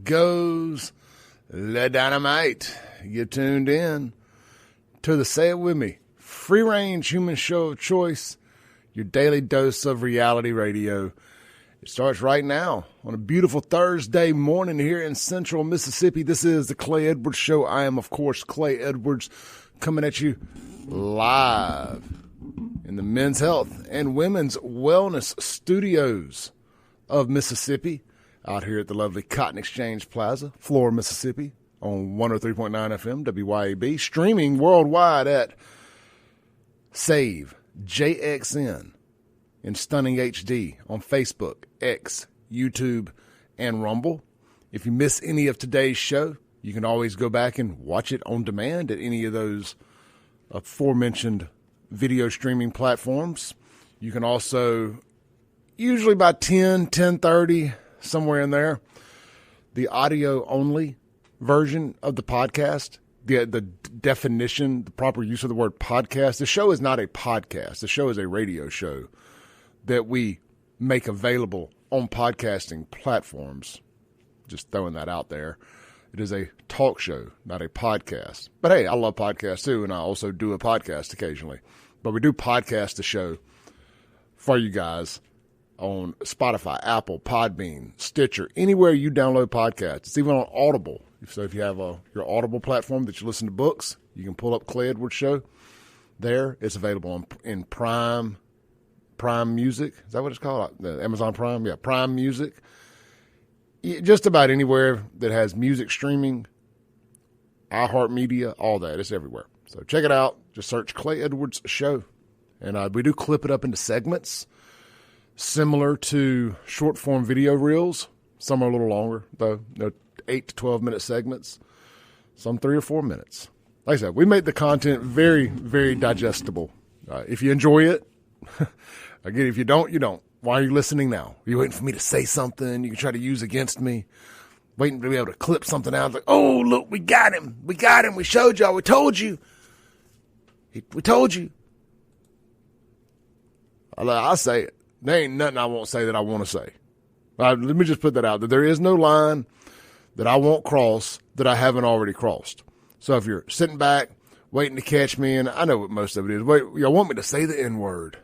goes the dynamite. You tuned in to the Say It With Me free-range human show of choice, your daily dose of reality radio. It starts right now on a beautiful Thursday morning here in central Mississippi. This is the Clay Edwards Show. I am, of course, Clay Edwards, coming at you live in the Men's Health and Women's Wellness Studios of Mississippi, out here at the lovely Cotton Exchange Plaza, Florida, Mississippi, on 103.9 FM, WYAB, streaming worldwide at Save JXN in stunning HD on Facebook, X, YouTube, and Rumble. If you miss any of today's show, you can always go back and watch it on demand at any of those aforementioned video streaming platforms. You can also, usually by 10:30, somewhere in there, the audio-only version of the podcast, the definition, the proper use of the word podcast. The show is not a podcast. The show is a radio show that we make available on podcasting platforms. Just throwing that out there. It is a talk show, not a podcast. But hey, I love podcasts too, and I also do a podcast occasionally. But we do podcast the show for you guys on Spotify, Apple, Podbean, Stitcher, anywhere you download podcasts. It's even on Audible. So if you have your Audible platform that you listen to books, you can pull up Clay Edwards Show. There, it's available in Prime Music. Is that what it's called? The Amazon Prime? Yeah, Prime Music. Just about anywhere that has music streaming, iHeartMedia, all that. It's everywhere. So check it out. Just search Clay Edwards Show. And we do clip it up into segments, similar to short-form video reels. Some are a little longer, though. They're 8 to 12-minute segments. Some 3 or 4 minutes. Like I said, we make the content very, very digestible. If you enjoy it, again, if you don't, you don't. Why are you listening now? Are you waiting for me to say something you can try to use against me? Waiting to be able to clip something out like, oh, look, we got him. We got him. We showed y'all. We told you. We told you. I'll say it. There ain't nothing I won't say that I want to say. Let me just put that out there. There is no line that I won't cross that I haven't already crossed. So if you're sitting back, waiting to catch me, and I know what most of it is. Wait, y'all want me to say the N-word.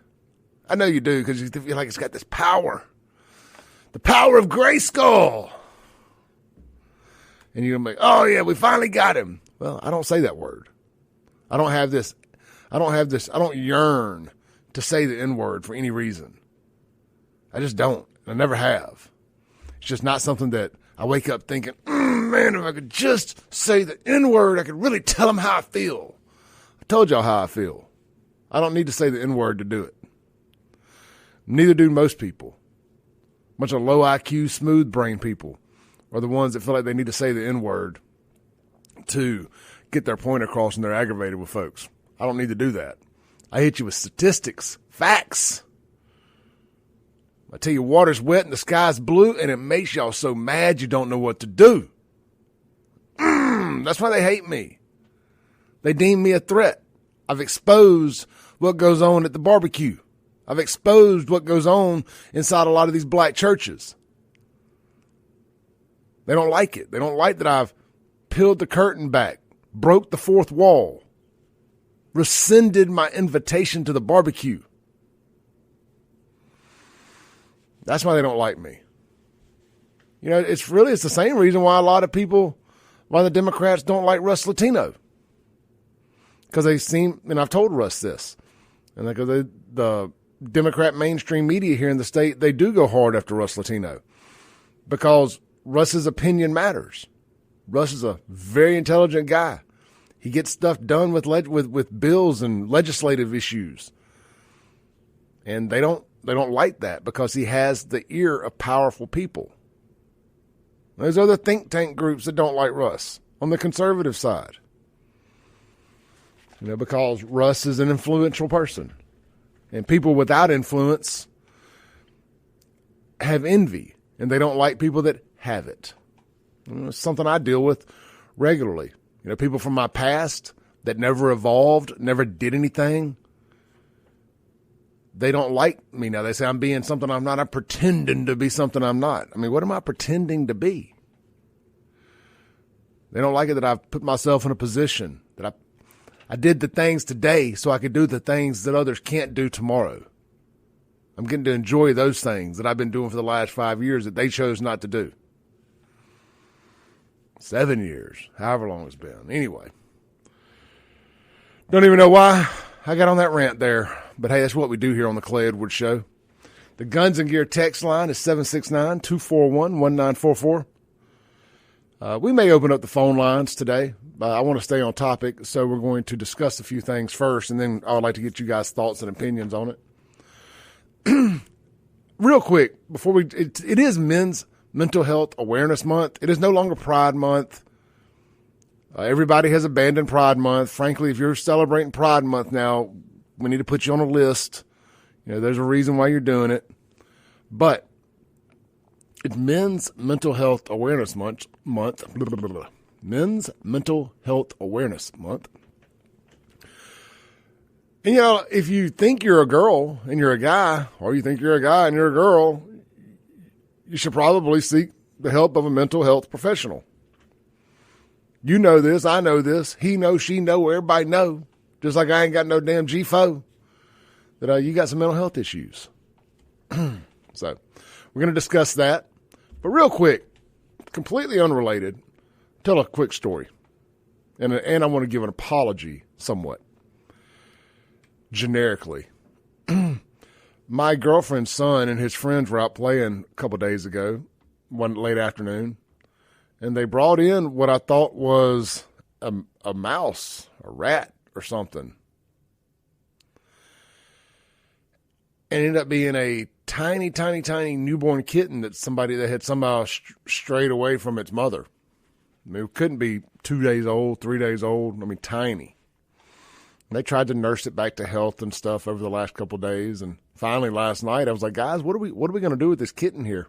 I know you do, because you feel like it's got this power. The power of Grayskull. And you're going to be, oh yeah, we finally got him. Well, I don't say that word. I don't yearn to say the N-word for any reason. I just don't. I never have. It's just not something that I wake up thinking, man, if I could just say the N-word, I could really tell them how I feel. I told y'all how I feel. I don't need to say the N-word to do it. Neither do most people. A bunch of low IQ, smooth brain people are the ones that feel like they need to say the N-word to get their point across, and they're aggravated with folks. I don't need to do that. I hit you with statistics, facts. I tell you, water's wet and the sky's blue, and it makes y'all so mad you don't know what to do. That's why they hate me. They deem me a threat. I've exposed what goes on at the barbecue. I've exposed what goes on inside a lot of these black churches. They don't like it. They don't like that I've peeled the curtain back, broke the fourth wall, rescinded my invitation to the barbecue. That's why they don't like me. You know, it's the same reason why why the Democrats don't like Russ Latino. Because and I've told Russ this, and because the Democrat mainstream media here in the state, they do go hard after Russ Latino because Russ's opinion matters. Russ is a very intelligent guy. He gets stuff done with bills and legislative issues. And they don't like that because he has the ear of powerful people. There's other think tank groups that don't like Russ on the conservative side. You know, because Russ is an influential person. And people without influence have envy, and they don't like people that have it. You know, it's something I deal with regularly. You know, people from my past that never evolved, never did anything. they don't like me now. They say I'm being something I'm not. I'm pretending to be something I'm not. I mean, what am I pretending to be? They don't like it that I've put myself in a position that I did the things today so I could do the things that others can't do tomorrow. I'm getting to enjoy those things that I've been doing for the last 5 years that they chose not to do. 7 years, however long it's been. Anyway, don't even know why I got on that rant there. But hey, that's what we do here on the Clay Edwards Show. The Guns and Gear text line is 769-241-1944. We may open up the phone lines today. I want to stay on topic, so we're going to discuss a few things first, and then I would like to get you guys' thoughts and opinions on it. Real quick, before it is Men's Mental Health Awareness Month. It is no longer Pride Month. Everybody has abandoned Pride Month. Frankly, if you're celebrating Pride Month now, we need to put you on a list. You know, there's a reason why you're doing it. But it's Men's Mental Health Awareness Month. Men's Mental Health Awareness Month. And, you know, if you think you're a girl and you're a guy, or you think you're a guy and you're a girl, you should probably seek the help of a mental health professional. You know this. I know this. He knows, she know, everybody know. Just like I ain't got no damn G4 that you got some mental health issues. So we're going to discuss that. But real quick, completely unrelated, tell a quick story. And I want to give an apology somewhat. Generically. My girlfriend's son and his friends were out playing a couple days ago, one late afternoon, and they brought in what I thought was a mouse, a rat or something. And it ended up being a tiny, tiny, tiny newborn kitten that had somehow strayed away from its mother. I mean, it couldn't be 2 days old, 3 days old. I mean, tiny. And they tried to nurse it back to health and stuff over the last couple of days. And finally last night, I was like, guys, what are we going to do with this kitten here?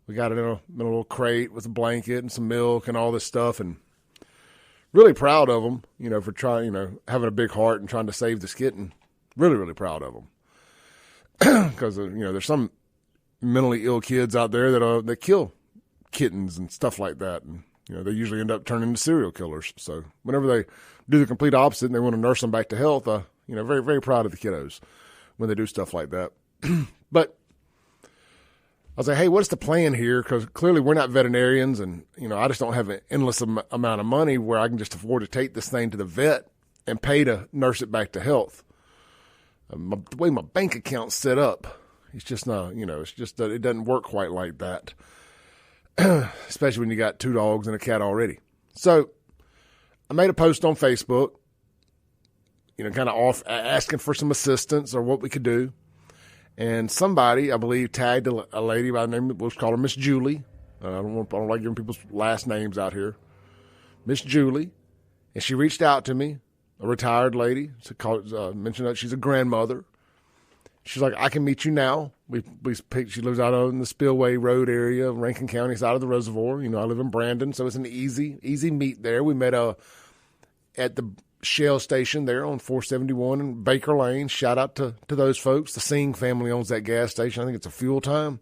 We got it in a little crate with a blanket and some milk and all this stuff. And really proud of them, you know, for trying, you know, having a big heart and trying to save this kitten. Really, really proud of them. Because, you know, there's some mentally ill kids out there that kill kittens and stuff like that. And, you know, they usually end up turning into serial killers. So whenever they do the complete opposite and they want to nurse them back to health, you know, very, very proud of the kiddos when they do stuff like that. But I was like, hey, what's the plan here? Because clearly we're not veterinarians, and, you know, I just don't have an endless amount of money where I can just afford to take this thing to the vet and pay to nurse it back to health. The way my bank account's set up, it's just not, you know, it's just that it doesn't work quite like that, especially when you got 2 dogs and a cat already. So I made a post on Facebook, you know, kind of asking for some assistance or what we could do. And somebody, I believe, tagged a lady by the name, let's call her Miss Julie. I don't like giving people's last names out here. Miss Julie. And she reached out to me, a retired lady, mentioned that she's a grandmother. She's like, I can meet you now. She lives out on the Spillway Road area of Rankin County, side of the reservoir. You know, I live in Brandon, so it's an easy meet there. We met at the Shell station there on 471 and Baker Lane. Shout out to those folks. The Singh family owns that gas station. I think it's a Fuel Time.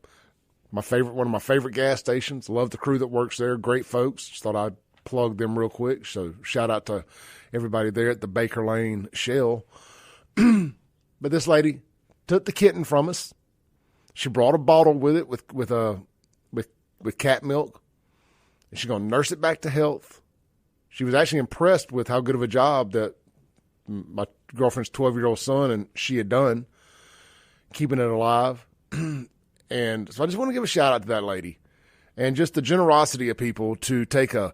One of my favorite gas stations. Love the crew that works there. Great folks. Just thought I'd plug them real quick. So shout out to everybody there at the Baker Lane Shell. But this lady took the kitten from us. She brought a bottle with it with cat milk, and she's gonna nurse it back to health. She was actually impressed with how good of a job that my girlfriend's 12-year-old son and she had done keeping it alive. And so I just want to give a shout out to that lady and just the generosity of people to take a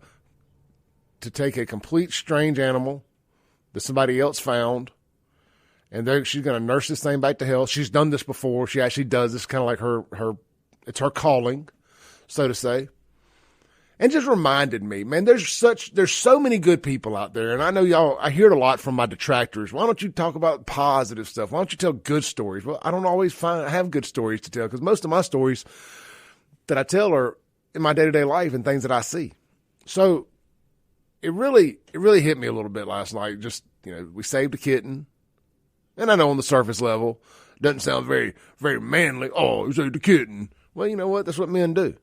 complete strange animal that somebody else found, and she's going to nurse this thing back to health. She's done this before. She actually does this, kind of like it's her calling, so to say. And just reminded me, man, there's so many good people out there. And I know y'all, I hear it a lot from my detractors. Why don't you talk about positive stuff? Why don't you tell good stories? Well, I don't always have good stories to tell, because most of my stories that I tell are in my day-to-day life and things that I see. So it really hit me a little bit last night. Just, you know, we saved a kitten. And I know on the surface level, Doesn't sound very, very manly. Oh, you saved a kitten. Well, you know what? That's what men do.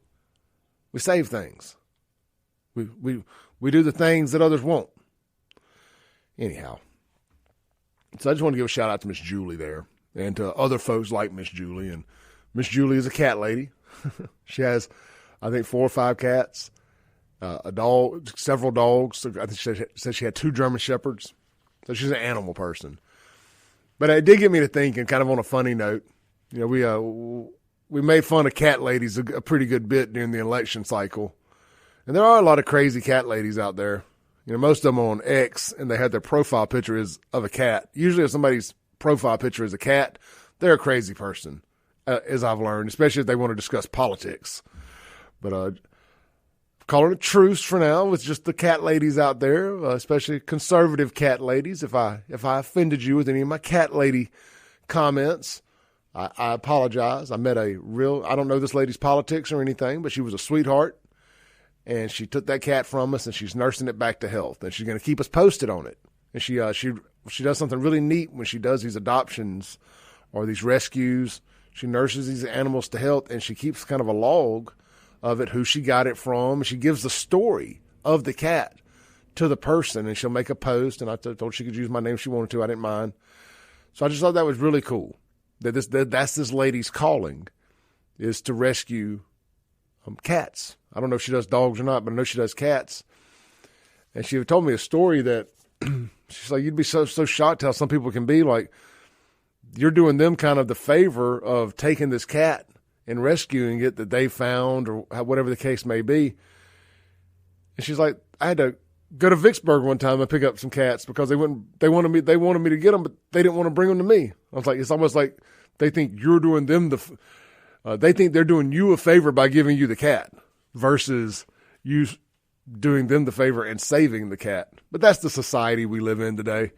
We save things. We do the things that others won't. Anyhow, so I just want to give a shout out to Miss Julie there and to other folks like Miss Julie. And Miss Julie is a cat lady. She has, I think, 4 or 5 cats, a dog, several dogs. I think she said she had 2 German Shepherds. So she's an animal person. But it did get me to thinking, kind of on a funny note. You know, we made fun of cat ladies a pretty good bit during the election cycle. And there are a lot of crazy cat ladies out there. You know, most of them are on X, and they had their profile picture is of a cat. Usually if somebody's profile picture is a cat, they're a crazy person, as I've learned, especially if they want to discuss politics. But calling a truce for now with just the cat ladies out there, especially conservative cat ladies. If I offended you with any of my cat lady comments, I apologize. I met I don't know this lady's politics or anything, but she was a sweetheart. And she took that cat from us, and she's nursing it back to health. And she's going to keep us posted on it. And she does something really neat when she does these adoptions or these rescues. She nurses these animals to health, and she keeps kind of a log of it, who she got it from. And she gives the story of the cat to the person, and she'll make a post. And I told her she could use my name if she wanted to. I didn't mind. So I just thought that was really cool. That's this lady's calling, is to rescue cats. I don't know if she does dogs or not, but I know she does cats. And she told me a story that she's like, you'd be so shocked how some people can be. Like, you're doing them kind of the favor of taking this cat and rescuing it that they found, or whatever the case may be. And she's like, I had to go to Vicksburg one time and pick up some cats because they wanted me to get them, but they didn't want to bring them to me. I was like, it's almost like they think you're doing them they think they're doing you a favor by giving you the cat versus you doing them the favor and saving the cat. But that's the society we live in today.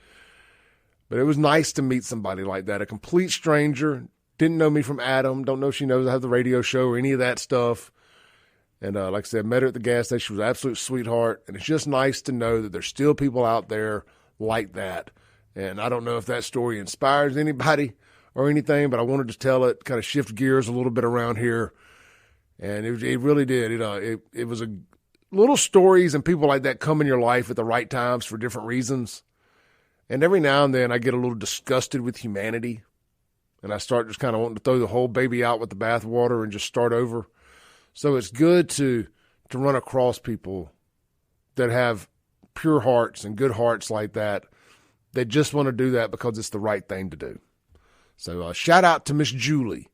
But it was nice to meet somebody like that, a complete stranger, didn't know me from Adam, don't know if she knows I have the radio show or any of that stuff. And like I said, met her at the gas station. She was an absolute sweetheart. And it's just nice to know that there's still people out there like that. And I don't know if that story inspires anybody or anything, but I wanted to tell it, kind of shift gears a little bit around here. And it really did. It was a little stories and people like that come in your life at the right times for different reasons. And every now and then I get a little disgusted with humanity. And I start just kind of wanting to throw the whole baby out with the bathwater and just start over. So it's good to run across people that have pure hearts and good hearts like that. They just want to do that because it's the right thing to do. So shout out to Miss Julie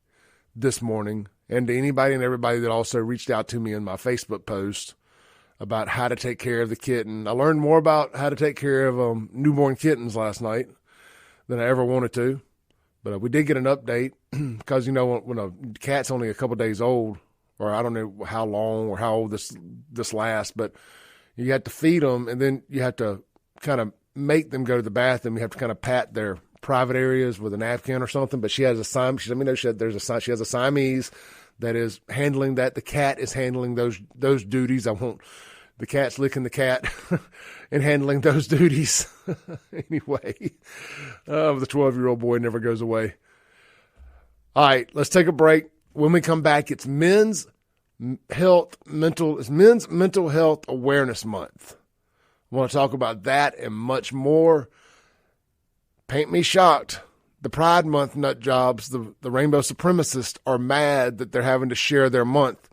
this morning, and to anybody and everybody that also reached out to me in my Facebook post about how to take care of the kitten. I learned more about how to take care of newborn kittens last night than I ever wanted to. But we did get an update because, you know, when a cat's only a couple days old, or I don't know how long or how old this lasts, but you have to feed them, and then you have to kind of make them go to the bathroom. You have to kind of pat their private areas with a napkin or something. But she has a Siamese. She let me know she has a Siamese that is handling that. The cat is handling those duties. I want the cat's licking the cat and handling those duties. Anyway, the 12-year-old boy never goes away. All right, let's take a break. When we come back, it's Men's Mental Health Awareness Month. I want to talk about that and much more. Paint me shocked. The Pride Month nut jobs, the rainbow supremacists, are mad that they're having to share their month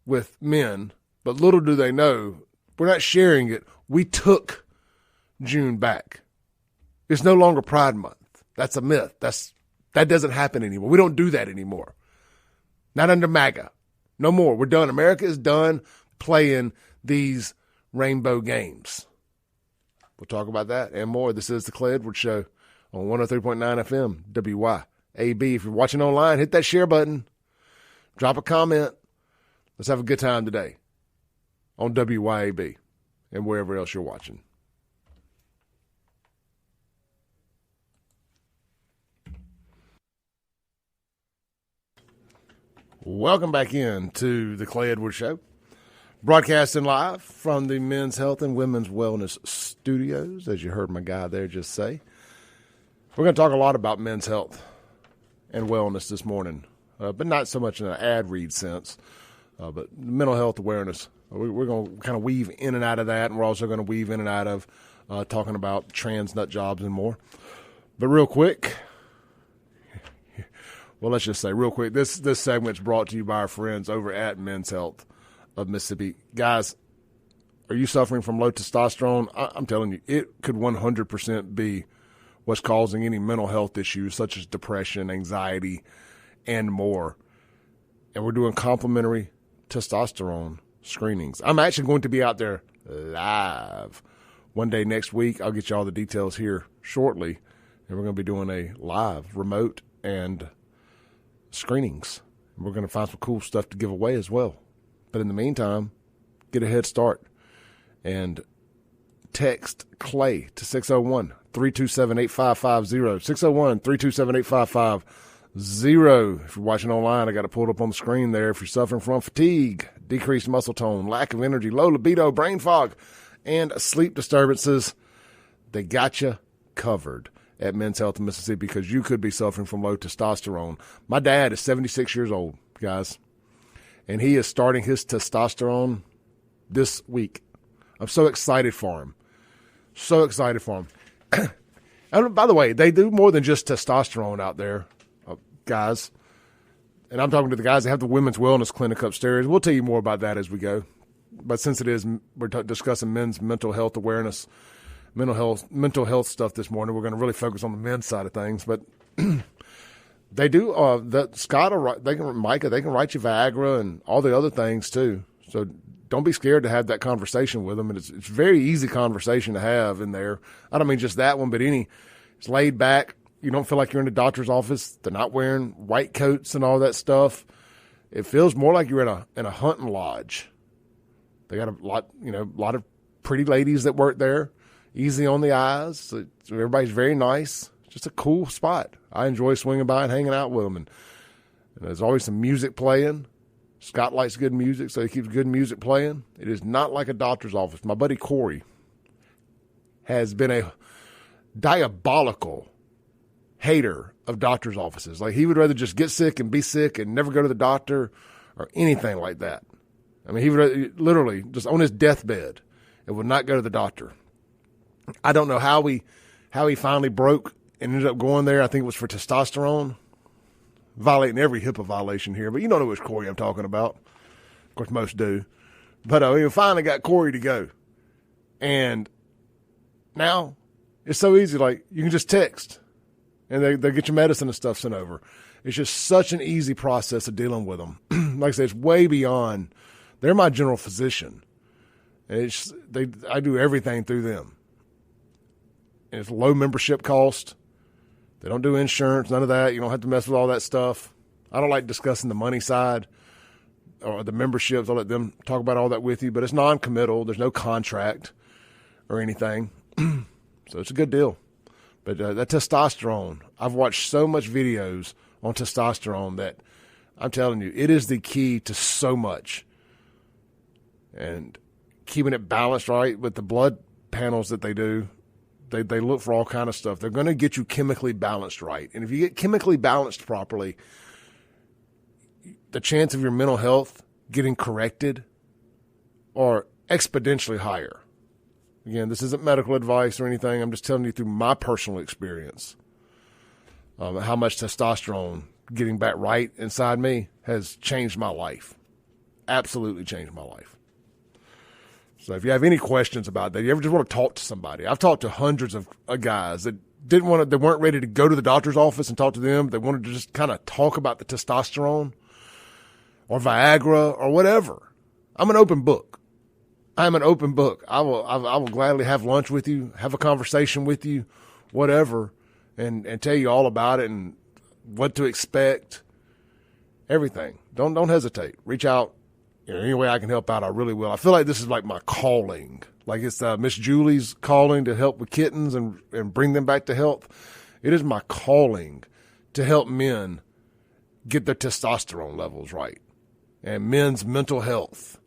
with men. But little do they know, we're not sharing it. We took June back. It's no longer Pride Month. That's a myth. That doesn't happen anymore. We don't do that anymore. Not under MAGA. No more. We're done. America is done playing these rainbow games. We'll talk about that and more. This is the Clay Edwards Show on 103.9 FM, WYAB. If you're watching online, hit that share button. Drop a comment. Let's have a good time today on WYAB and wherever else you're watching. Welcome back in to the Clay Edwards Show, broadcasting live from the Men's Health and Women's Wellness Studios, as you heard my guy there just say. We're going to talk a lot about men's health and wellness this morning, but not so much in an ad read sense, but mental health awareness. We're going to kind of weave in and out of that, and we're also going to weave in and out of talking about trans nut jobs and more. But real quick, well, let's just say real quick, this segment's brought to you by our friends over at Men's Health of Mississippi. Guys, are you suffering from low testosterone? I'm telling you, it could 100% be what's causing any mental health issues such as depression, anxiety, and more. And we're doing complimentary testosterone screenings. I'm actually going to be out there live one day next week. I'll get you all the details here shortly. And we're going to be doing a live, remote, and screenings. We're going to find some cool stuff to give away as well. But in the meantime, get a head start and text Clay to 601-327-8550, 601-327-8550. If you're watching online, I got it pulled up on the screen there. If you're suffering from fatigue, decreased muscle tone, lack of energy, low libido, brain fog, and sleep disturbances, they got you covered at Men's Health in Mississippi because you could be suffering from low testosterone. My dad is 76 years old, guys, and he is starting his testosterone this week. I'm so excited for him. So excited for him. And by the way, they do more than just testosterone out there, guys. And I'm talking to the guys that have the Women's Wellness Clinic upstairs. We'll tell you more about that as we go. But since we're discussing men's mental health awareness, mental health stuff this morning, we're going to really focus on the men's side of things. But they do, Micah, they can write you Viagra and all the other things too. So don't be scared to have that conversation with them. And it's a very easy conversation to have in there. I don't mean just that one, but it's laid back. You don't feel like you're in the doctor's office. They're not wearing white coats and all that stuff. It feels more like you're in a hunting lodge. They got a lot of pretty ladies that work there, easy on the eyes. So everybody's very nice. Just a cool spot. I enjoy swinging by and hanging out with them. And there's always some music playing. Scott likes good music, so he keeps good music playing. It is not like a doctor's office. My buddy Corey has been a diabolical hater of doctor's offices. Like, he would rather just get sick and be sick and never go to the doctor or anything like that. I mean, he would literally just on his deathbed and would not go to the doctor. I don't know how he finally broke and ended up going there. I think it was for testosterone. Violating every HIPAA violation here, but you don't know which Corey I'm talking about. Of course, most do. But we finally got Corey to go. And now it's so easy. Like, you can just text, and they get your medicine and stuff sent over. It's just such an easy process of dealing with them. Like I said, it's way beyond. They're my general physician. And I do everything through them. And it's low membership cost. They don't do insurance, none of that. You don't have to mess with all that stuff. I don't like discussing the money side or the memberships. I'll let them talk about all that with you, but it's non-committal. There's no contract or anything. So it's a good deal. But that testosterone, I've watched so much videos on testosterone that I'm telling you, it is the key to so much. And keeping it balanced right with the blood panels that they do. They look for all kind of stuff. They're going to get you chemically balanced right. And if you get chemically balanced properly, the chance of your mental health getting corrected are exponentially higher. Again, this isn't medical advice or anything. I'm just telling you through my personal experience how much testosterone getting back right inside me has changed my life. Absolutely changed my life. So if you have any questions about that, you ever just want to talk to somebody. I've talked to hundreds of guys that they weren't ready to go to the doctor's office and talk to them. They wanted to just kind of talk about the testosterone or Viagra or whatever. I'm an open book. I'm an open book. I will gladly have lunch with you, have a conversation with you, whatever, and tell you all about it and what to expect, everything. Don't hesitate. Reach out. Any way I can help out, I really will. I feel like this is like my calling. Like it's Miss Julie's calling to help with kittens and bring them back to health. It is my calling to help men get their testosterone levels right and men's mental health.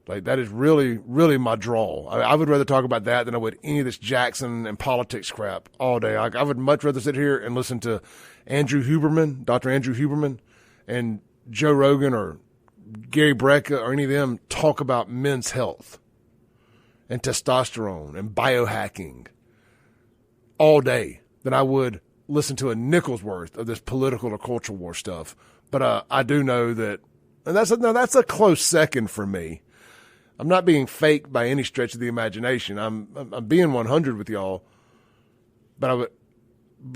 Like, that is really, really my draw. I would rather talk about that than I would any of this Jackson and politics crap all day. I would much rather sit here and listen to Andrew Huberman, Dr. Andrew Huberman, and Joe Rogan or Gary Brecka or any of them talk about men's health and testosterone and biohacking all day than I would listen to a nickel's worth of this political or culture war stuff. But I do know that, and that's a close second for me. I'm not being fake by any stretch of the imagination. I'm being 100 with y'all, but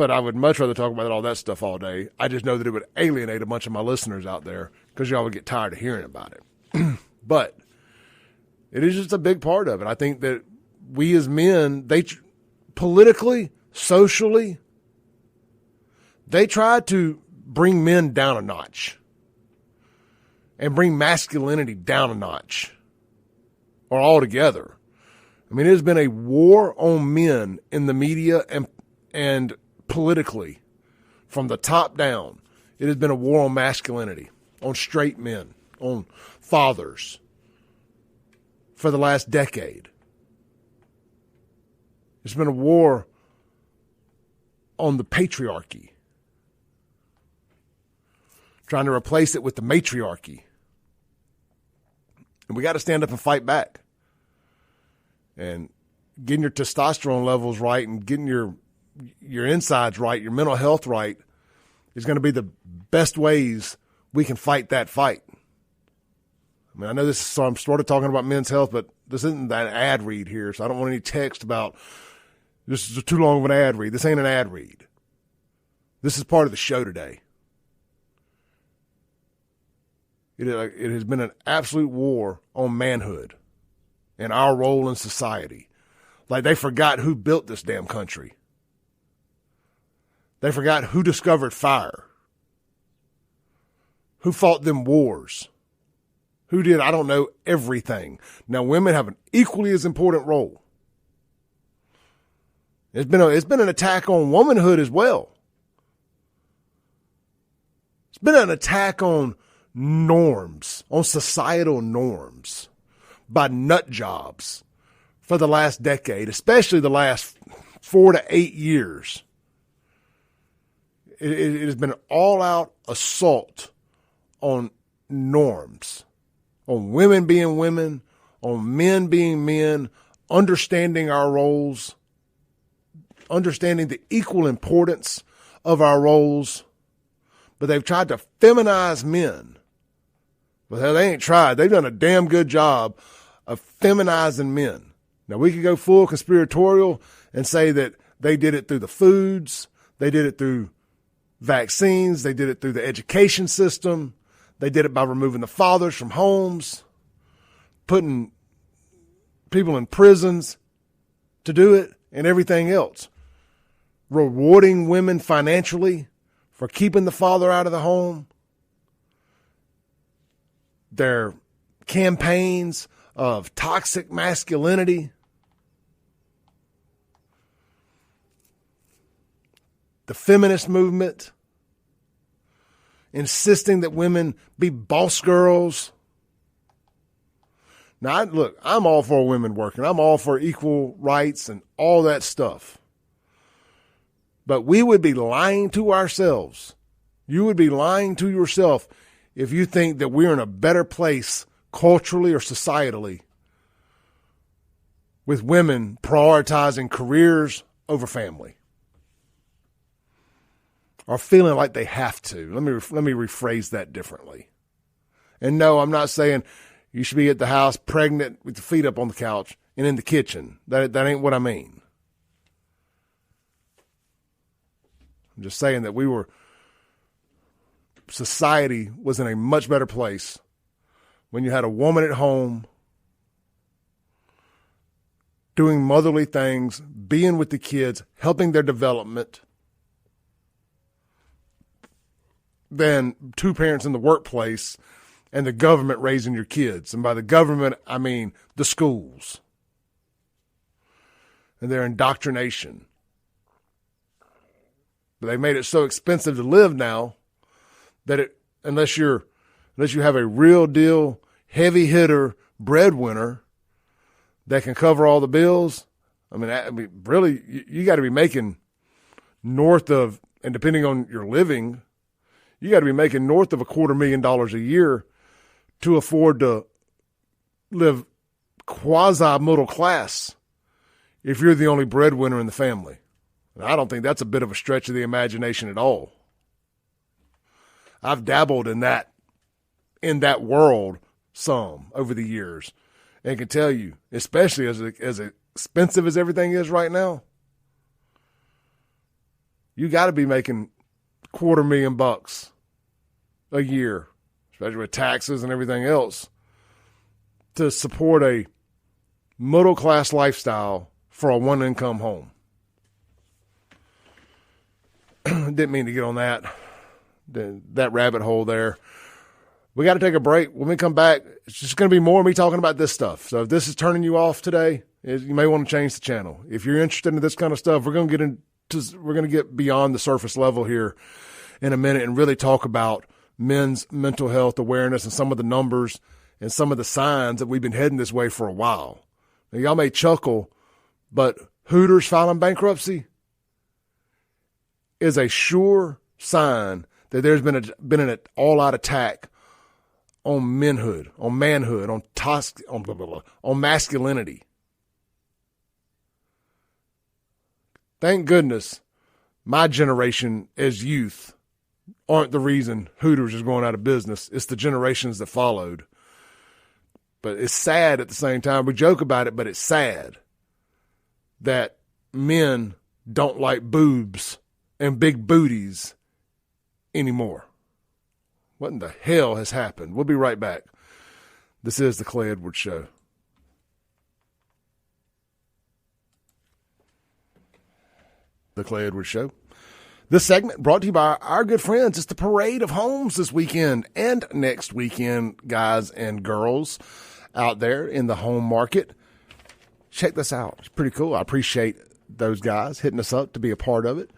I would much rather talk about all that stuff all day. I just know that it would alienate a bunch of my listeners out there because y'all would get tired of hearing about it. But it is just a big part of it. I think that we as men, politically, socially, they try to bring men down a notch and bring masculinity down a notch or altogether. I mean, it has been a war on men in the media and politically from the top down. It has been a war on masculinity, on straight men, on fathers for the last decade. It's been a war on the patriarchy, trying to replace it with the matriarchy. And we got to stand up and fight back. And getting your testosterone levels right and getting your insides right, your mental health right, is going to be the best ways we can fight that fight. I mean, I know so I'm sort of talking about men's health, but this isn't that ad read here, so I don't want any text about this is too long of an ad read. This ain't an ad read. This is part of the show today. It has been an absolute war on manhood and our role in society. Like, they forgot who built this damn country. They forgot who discovered fire, who fought them wars, who did, I don't know, everything. Now, women have an equally as important role. It's been an attack on womanhood as well. It's been an attack on norms, on societal norms by nut jobs for the last decade, especially the last 4 to 8 years. It has been an all-out assault on norms, on women being women, on men being men, understanding our roles, understanding the equal importance of our roles. But they've tried to feminize men. Well, they ain't tried. They've done a damn good job of feminizing men. Now, we could go full conspiratorial and say that they did it through the foods, they did it through vaccines, they did it through the education system, they did it by removing the fathers from homes, putting people in prisons to do it, and everything else. Rewarding women financially for keeping the father out of the home. Their campaigns of toxic masculinity. The feminist movement. Insisting that women be boss girls. Now, look, I'm all for women working. I'm all for equal rights and all that stuff. But we would be lying to ourselves. You would be lying to yourself if you think that we're in a better place culturally or societally with women prioritizing careers over family, or feeling like they have to. Let me rephrase that differently. And no, I'm not saying you should be at the house pregnant with your feet up on the couch and in the kitchen. That ain't what I mean. I'm just saying that society was in a much better place when you had a woman at home doing motherly things, being with the kids, helping their development, than two parents in the workplace and the government raising your kids. And by the government, I mean the schools and their indoctrination. But they made it so expensive to live now that unless you have a real deal, heavy hitter, breadwinner that can cover all the bills, I mean really, you got to be making north of, and depending on your living, you got to be making north of $250,000 a year to afford to live quasi-middle class if you're the only breadwinner in the family. And I don't think that's a bit of a stretch of the imagination at all. I've dabbled in that world some over the years, and can tell you, especially as expensive as everything is right now, you got to be making $250,000 a year, especially with taxes and everything else, to support a middle-class lifestyle for a one-income home. Didn't mean to get on that rabbit hole there. We got to take a break. When we come back, it's just going to be more of me talking about this stuff. So if this is turning you off today, you may want to change the channel. If you're interested in this kind of stuff, we're going to get beyond the surface level here in a minute and really talk about men's mental health awareness and some of the numbers and some of the signs that we've been heading this way for a while. Now, y'all may chuckle, but Hooters filing bankruptcy is a sure sign that there's been an all-out attack on manhood, on masculinity. Thank goodness my generation as youth aren't the reason Hooters is going out of business. It's the generations that followed. But it's sad at the same time. We joke about it, but it's sad that men don't like boobs and big booties anymore. What in the hell has happened? We'll be right back. This is the Clay Edwards Show. The Clay Edwards Show. This segment brought to you by our good friends. It's the Parade of Homes this weekend and next weekend, guys and girls out there in the home market. Check this out. It's pretty cool. I appreciate those guys hitting us up to be a part of it.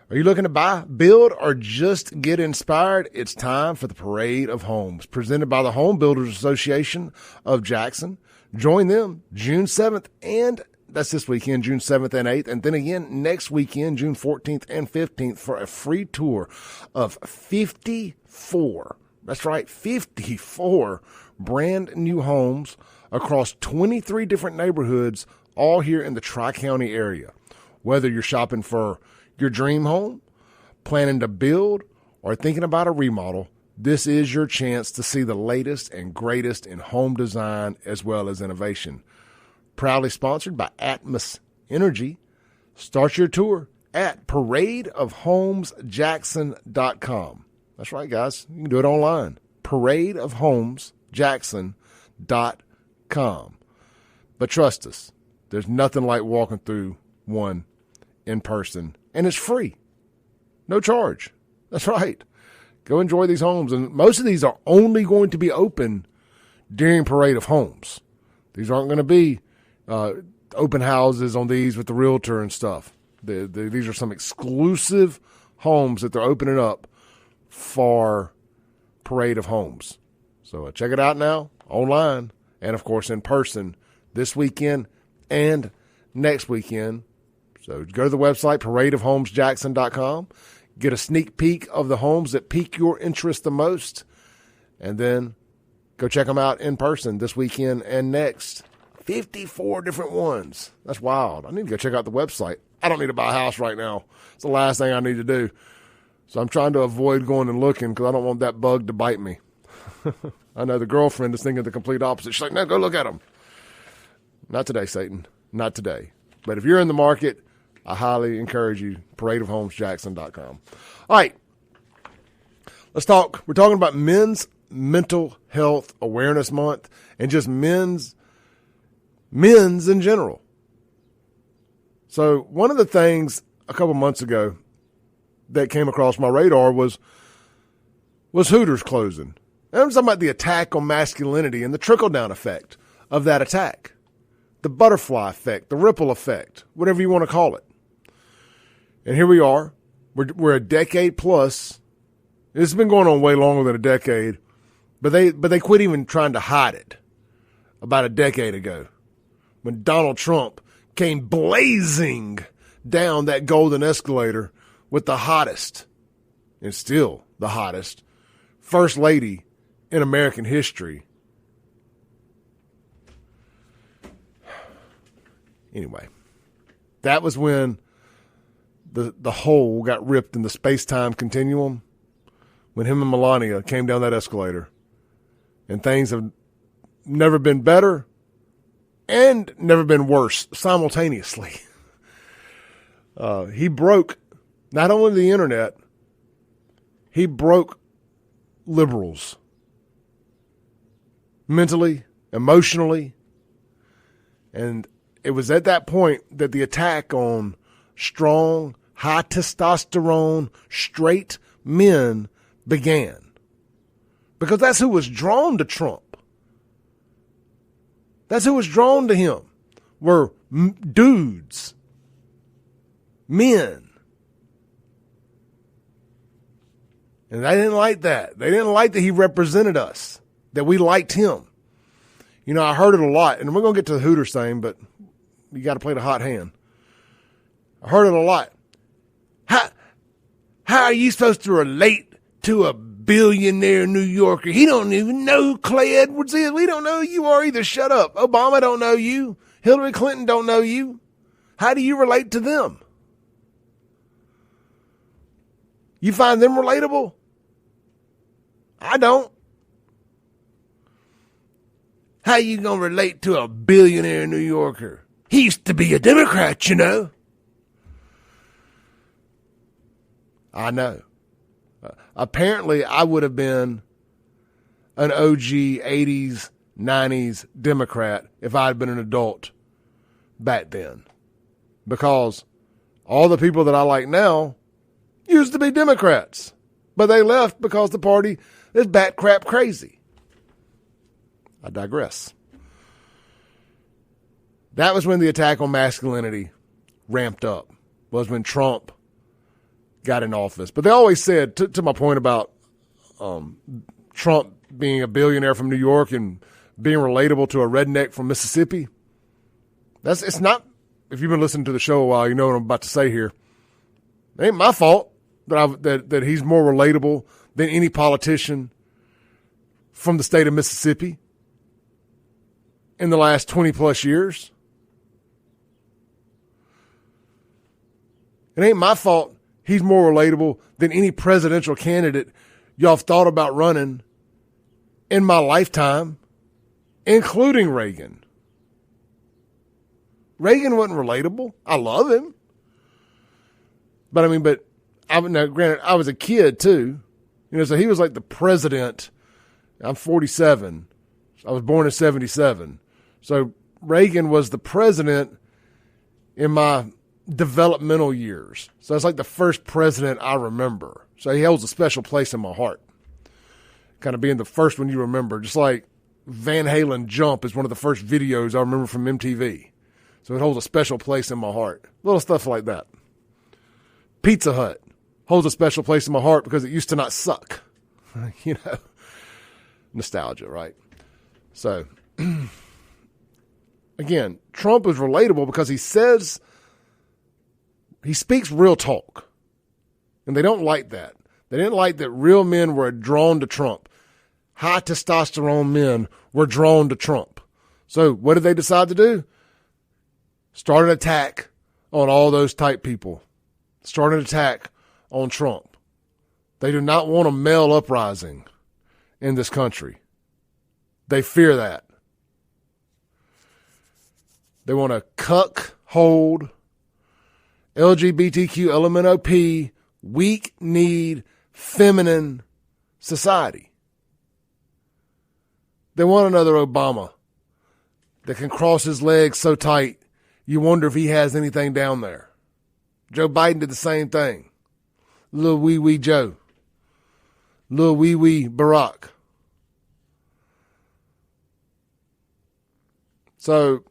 Are you looking to buy, build, or just get inspired? It's time for the Parade of Homes, presented by the Home Builders Association of Jackson. Join them June 7th, and that's this weekend, June 7th and 8th, and then again next weekend, June 14th and 15th, for a free tour of 54, that's right, 54 brand new homes across 23 different neighborhoods, all here in the Tri-County area. Whether you're shopping for your dream home, planning to build, or thinking about a remodel, this is your chance to see the latest and greatest in home design as well as innovation. Proudly sponsored by Atmos Energy. Start your tour at paradeofhomesjackson.com. That's right, guys. You can do it online. paradeofhomesjackson.com. But trust us, there's nothing like walking through one in person. And it's free. No charge. That's right. Go enjoy these homes. And most of these are only going to be open during Parade of Homes. These aren't going to be open houses on these with the realtor and stuff. These are some exclusive homes that they're opening up for Parade of Homes. So check it out now, online, and of course in person this weekend and next weekend. So go to the website, paradeofhomesjackson.com, get a sneak peek of the homes that pique your interest the most, and then go check them out in person this weekend and next. 54 different ones. That's wild. I need to go check out the website. I don't need to buy a house right now. It's the last thing I need to do. So I'm trying to avoid going and looking because I don't want that bug to bite me. I know the girlfriend is thinking the complete opposite. She's like, no, go look at them. Not today, Satan. Not today. But if you're in the market, I highly encourage you, paradeofhomesjackson.com. All right. Let's talk. We're talking about Men's Mental Health Awareness Month and just men's in general. So one of the things a couple months ago that came across my radar was Hooters closing. And I'm talking about the attack on masculinity and the trickle-down effect of that attack. The butterfly effect, the ripple effect, whatever you want to call it. And here we are. We're a decade plus. It's been going on way longer than a decade, but they quit even trying to hide it about a decade ago when Donald Trump came blazing down that golden escalator with the hottest, and still the hottest, first lady in American history. Anyway, that was when the hole got ripped in the space-time continuum, when him and Melania came down that escalator. And things have never been better and never been worse simultaneously. He broke not only the internet, he broke liberals mentally, emotionally, and it was at that point that the attack on strong, high testosterone, straight men began. Because that's who was drawn to Trump. That's who was drawn to him, were dudes, men. And they didn't like that. They didn't like that he represented us, that we liked him. You know, I heard it a lot, and we're going to get to the Hooters thing, but you got to play the hot hand. I heard it a lot. How are you supposed to relate to a billionaire New Yorker? He don't even know who Clay Edwards is. We don't know who you are either. Shut up. Obama don't know you. Hillary Clinton don't know you. How do you relate to them? You find them relatable? I don't. How you going to relate to a billionaire New Yorker? He used to be a Democrat, you know. I know. Apparently, I would have been an OG 80s, 90s Democrat if I had been an adult back then. Because all the people that I like now used to be Democrats. But they left because the party is bat crap crazy. I digress. That was when the attack on masculinity ramped up, was when Trump got in office. But they always said, to my point about Trump being a billionaire from New York and being relatable to a redneck from Mississippi, it's not, if you've been listening to the show a while, you know what I'm about to say here. It ain't my fault that he's more relatable than any politician from the state of Mississippi in the last 20 plus years. It ain't my fault he's more relatable than any presidential candidate y'all have thought about running in my lifetime, including Reagan. Reagan wasn't relatable. I love him. But now, granted, I was a kid too. You know, so he was like the president. I'm 47. I was born in 77. So Reagan was the president in my developmental years. So it's like the first president I remember. So he holds a special place in my heart. Kind of being the first one you remember. Just like Van Halen Jump is one of the first videos I remember from MTV. So it holds a special place in my heart. Little stuff like that. Pizza Hut holds a special place in my heart because it used to not suck. You know, nostalgia, right? So, again, Trump is relatable because he speaks real talk. And they don't like that. They didn't like that real men were drawn to Trump. High testosterone men were drawn to Trump. So what did they decide to do? Start an attack on all those type people. Start an attack on Trump. They do not want a male uprising in this country. They fear that. They want a cuckold, LGBTQ, LMNOP, weak-need, feminine society. They want another Obama that can cross his legs so tight you wonder if he has anything down there. Joe Biden did the same thing. Little wee Joe. Little wee Barack. So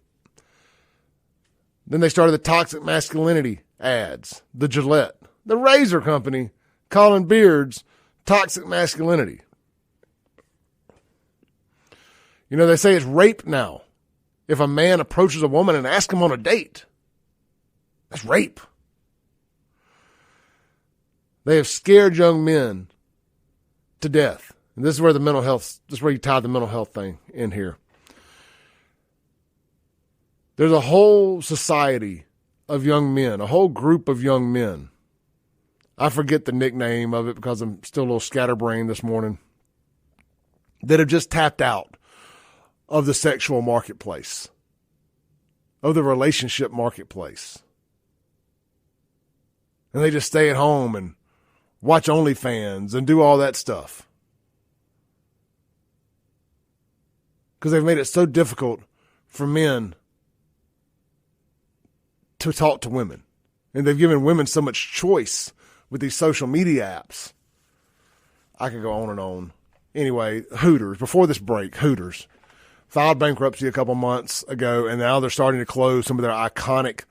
then they started the toxic masculinity ads, the Gillette, the razor company, calling beards toxic masculinity. You know, they say it's rape now if a man approaches a woman and asks him on a date. That's rape. They have scared young men to death. And this is where this is where you tie the mental health thing in here. There's a whole society of young men, a whole group of young men. I forget the nickname of it because I'm still a little scatterbrained this morning, that have just tapped out of the sexual marketplace, of the relationship marketplace. And they just stay at home and watch OnlyFans and do all that stuff. Because they've made it so difficult for men to talk to women. And they've given women so much choice with these social media apps. I could go on and on. Anyway, Hooters, before this break, Hooters filed bankruptcy a couple months ago, and now they're starting to close some of their iconic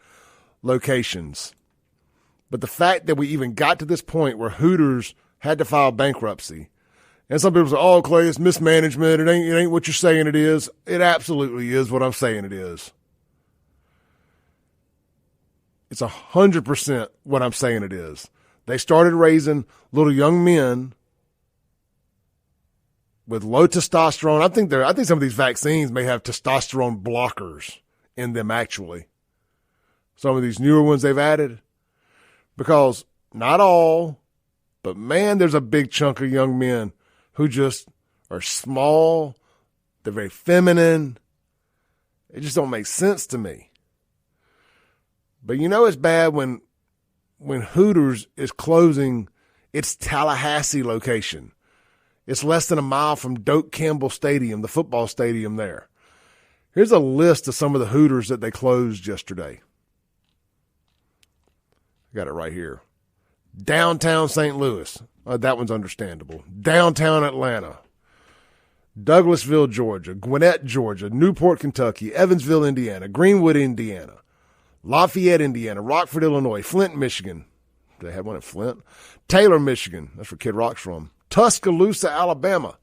locations. But the fact that we even got to this point where Hooters had to file bankruptcy, and some people say, oh, Clay, it's mismanagement. It ain't what you're saying it is. It absolutely is what I'm saying it is. It's 100% what I'm saying it is. They started raising little young men with low testosterone. I think some of these vaccines may have testosterone blockers in them, actually. Some of these newer ones they've added. Because not all, but man, there's a big chunk of young men who just are small. They're very feminine. It just don't make sense to me. But you know it's bad when Hooters is closing its Tallahassee location. It's less than a mile from Doak Campbell Stadium, the football stadium there. Here's a list of some of the Hooters that they closed yesterday. I got it right here. Downtown St. Louis. That one's understandable. Downtown Atlanta. Douglasville, Georgia. Gwinnett, Georgia. Newport, Kentucky. Evansville, Indiana. Greenwood, Indiana. Lafayette, Indiana. Rockford, Illinois. Flint, Michigan. Do they have one in Flint? Taylor, Michigan. That's where Kid Rock's from. Tuscaloosa, Alabama.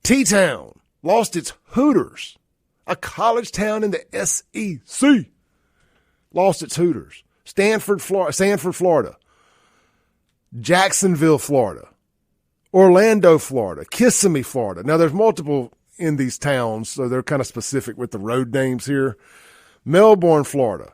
T-Town lost its Hooters. A college town in the SEC lost its Hooters. Sanford, Florida. Jacksonville, Florida. Orlando, Florida. Kissimmee, Florida. Now, there's multiple in these towns, so they're kind of specific with the road names here. Melbourne, Florida.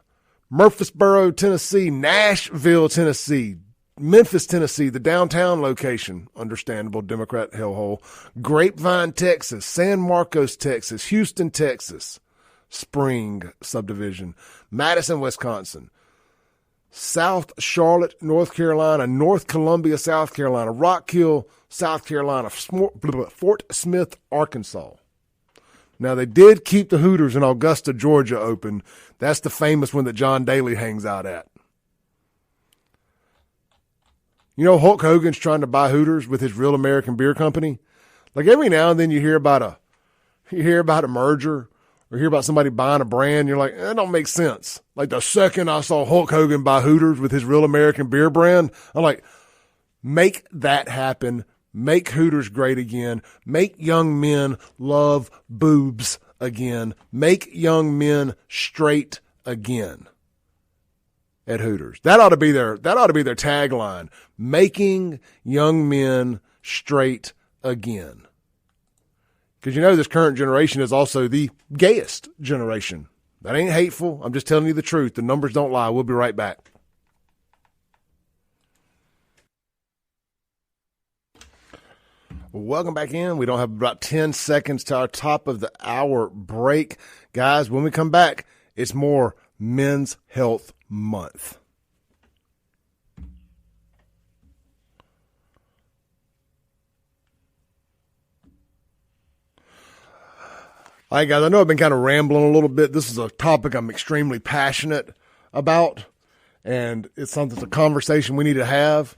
Murfreesboro, Tennessee. Nashville, Tennessee. Memphis, Tennessee, the downtown location, understandable Democrat hellhole. Grapevine, Texas. San Marcos, Texas. Houston, Texas. Spring subdivision. Madison, Wisconsin. South Charlotte, North Carolina. North Columbia, South Carolina. Rock Hill, South Carolina. Fort Smith, Arkansas. Now, they did keep the Hooters in Augusta, Georgia open. That's the famous one that John Daly hangs out at. You know, Hulk Hogan's trying to buy Hooters with his Real American Beer Company. Like every now and then you hear about a merger or hear about somebody buying a brand. You're like, that don't make sense. Like the second I saw Hulk Hogan buy Hooters with his Real American Beer brand, I'm like, make that happen. Make Hooters great again. Make young men love boobs again. Make young men straight again. At Hooters. That ought to be their tagline. Making young men straight again. Because you know this current generation is also the gayest generation. That ain't hateful. I'm just telling you the truth. The numbers don't lie. We'll be right back. Welcome back in. We don't have about 10 seconds to our top of the hour break. Guys, when we come back, it's more Men's Health Month. All right, guys, I know I've been kind of rambling a little bit. This is a topic I'm extremely passionate about, and it's something, it's a conversation we need to have.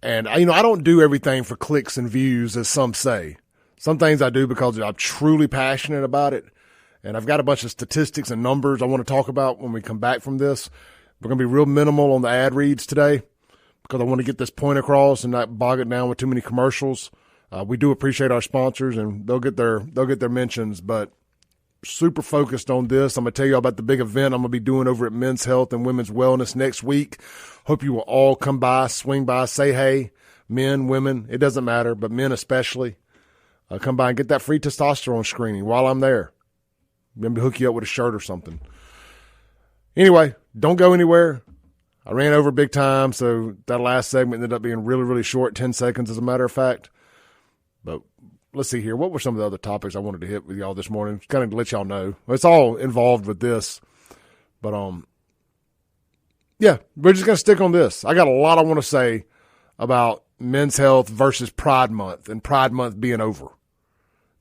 And, I don't do everything for clicks and views, as some say. Some things I do because I'm truly passionate about it. And I've got a bunch of statistics and numbers I want to talk about when we come back from this. We're going to be real minimal on the ad reads today because I want to get this point across and not bog it down with too many commercials. We do appreciate our sponsors, and they'll get their mentions, but super focused on this. I'm going to tell you about the big event I'm going to be doing over at Men's Health and Women's Wellness next week. Hope you will all come by, swing by, say hey, men, women, it doesn't matter, but men especially. Come by and get that free testosterone screening while I'm there. Maybe hook you up with a shirt or something. Anyway, don't go anywhere. I ran over big time, so that last segment ended up being really, really short, 10 seconds as a matter of fact. But let's see here. What were some of the other topics I wanted to hit with y'all this morning? Kind of to let y'all know. It's all involved with this. But, yeah, we're just going to stick on this. I got a lot I want to say about Men's Health versus Pride Month and Pride Month being over.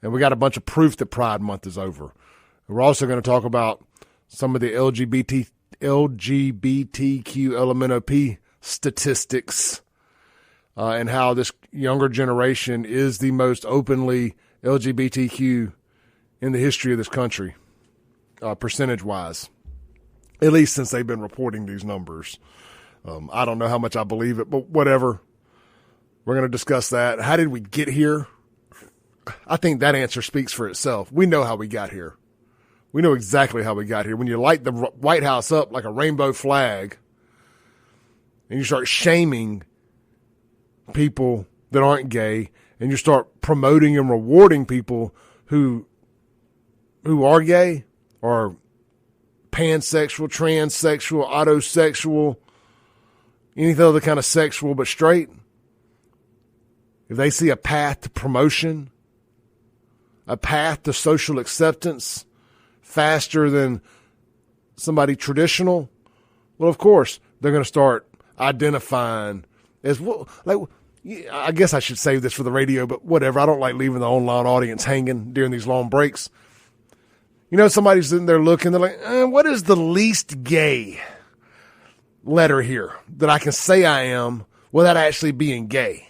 And we got a bunch of proof that Pride Month is over. We're also going to talk about some of the LGBTQ LMNOP statistics and how this younger generation is the most openly LGBTQ in the history of this country, percentage-wise, at least since they've been reporting these numbers. I don't know how much I believe it, but whatever. We're going to discuss that. How did we get here? I think that answer speaks for itself. We know how we got here. We know exactly how we got here. When you light the White House up like a rainbow flag and you start shaming people that aren't gay and you start promoting and rewarding people who are gay or pansexual, transsexual, autosexual, anything other kind of sexual but straight, if they see a path to promotion, a path to social acceptance faster than somebody traditional, well, of course, they're going to start identifying as, well, like, I guess I should save this for the radio, but whatever. I don't like leaving the online audience hanging during these long breaks. You know, somebody's sitting there looking, they're like, what is the least gay letter here that I can say I am without actually being gay?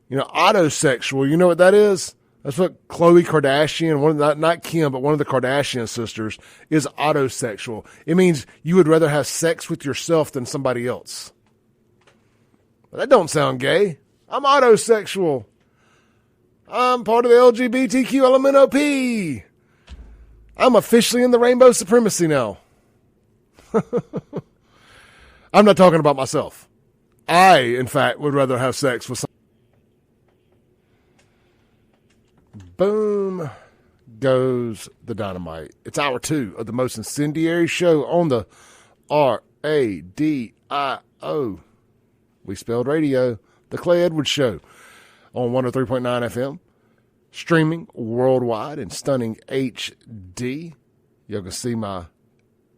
You know, autosexual, you know what that is? That's what Khloe Kardashian, not Kim, but one of the Kardashian sisters, is autosexual. It means you would rather have sex with yourself than somebody else. But that don't sound gay. I'm autosexual. I'm part of the LGBTQ LMNOP. I'm officially in the rainbow supremacy now. I'm not talking about myself. I, in fact, would rather have sex with somebody. Boom goes the dynamite. It's hour 2 of the most incendiary show on the RADIO. We spelled radio. The Clay Edwards Show on 103.9 FM. Streaming worldwide in stunning HD. You can see my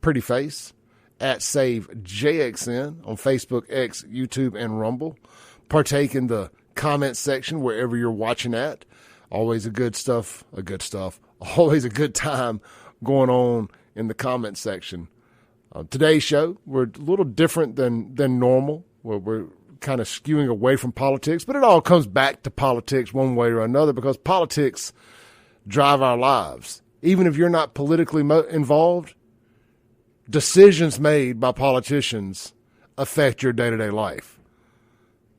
pretty face at SaveJXN on Facebook, X, YouTube, and Rumble. Partake in the comment section wherever you're watching at. Always always a good time going on in the comment section. Today's show, we're a little different than normal. We're kind of skewing away from politics, but it all comes back to politics one way or another because politics drive our lives. Even if you're not politically involved, decisions made by politicians affect your day-to-day life.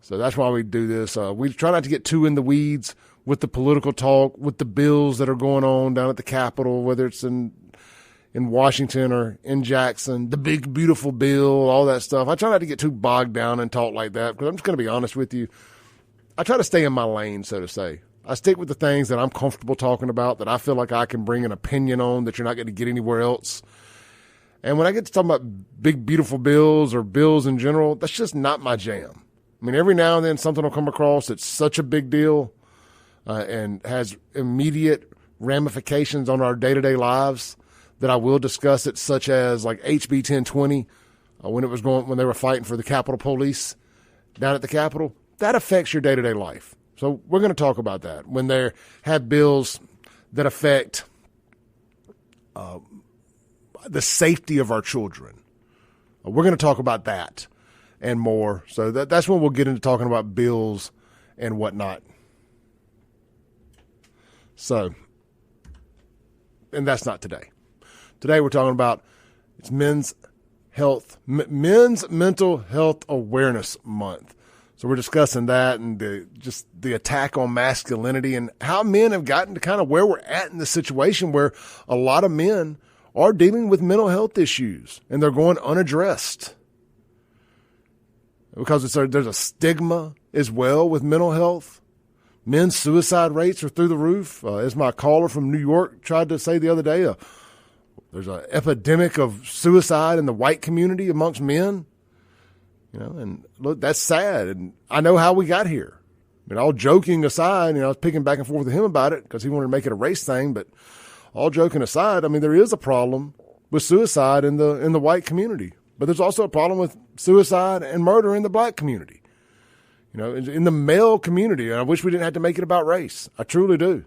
So that's why we do this. We try not to get too in the weeds with the political talk, with the bills that are going on down at the Capitol, whether it's in Washington or in Jackson, the big, beautiful bill, all that stuff. I try not to get too bogged down and talk like that because I'm just going to be honest with you. I try to stay in my lane, so to say. I stick with the things that I'm comfortable talking about, that I feel like I can bring an opinion on that you're not going to get anywhere else. And when I get to talking about big, beautiful bills or bills in general, that's just not my jam. I mean, every now and then something will come across that's such a big deal and has immediate ramifications on our day-to-day lives that I will discuss it, such as like HB 1020 when they were fighting for the Capitol Police down at the Capitol. That affects your day-to-day life. So we're going to talk about that. When they have bills that affect the safety of our children, we're going to talk about that and more. So that's when we'll get into talking about bills and whatnot. So, and that's not today. Today we're talking about it's Men's Mental Health Awareness Month. So we're discussing that and the attack on masculinity and how men have gotten to kind of where we're at in the situation where a lot of men are dealing with mental health issues and they're going unaddressed. Because there's a stigma as well with mental health. Men's suicide rates are through the roof. As my caller from New York tried to say the other day, there's an epidemic of suicide in the white community amongst men. And look, that's sad. And I know how we got here. I mean, all joking aside, I was picking back and forth with him about it because he wanted to make it a race thing. But all joking aside, I mean, there is a problem with suicide in the white community. But there's also a problem with suicide and murder in the black community. In the male community. And I wish we didn't have to make it about race. I truly do.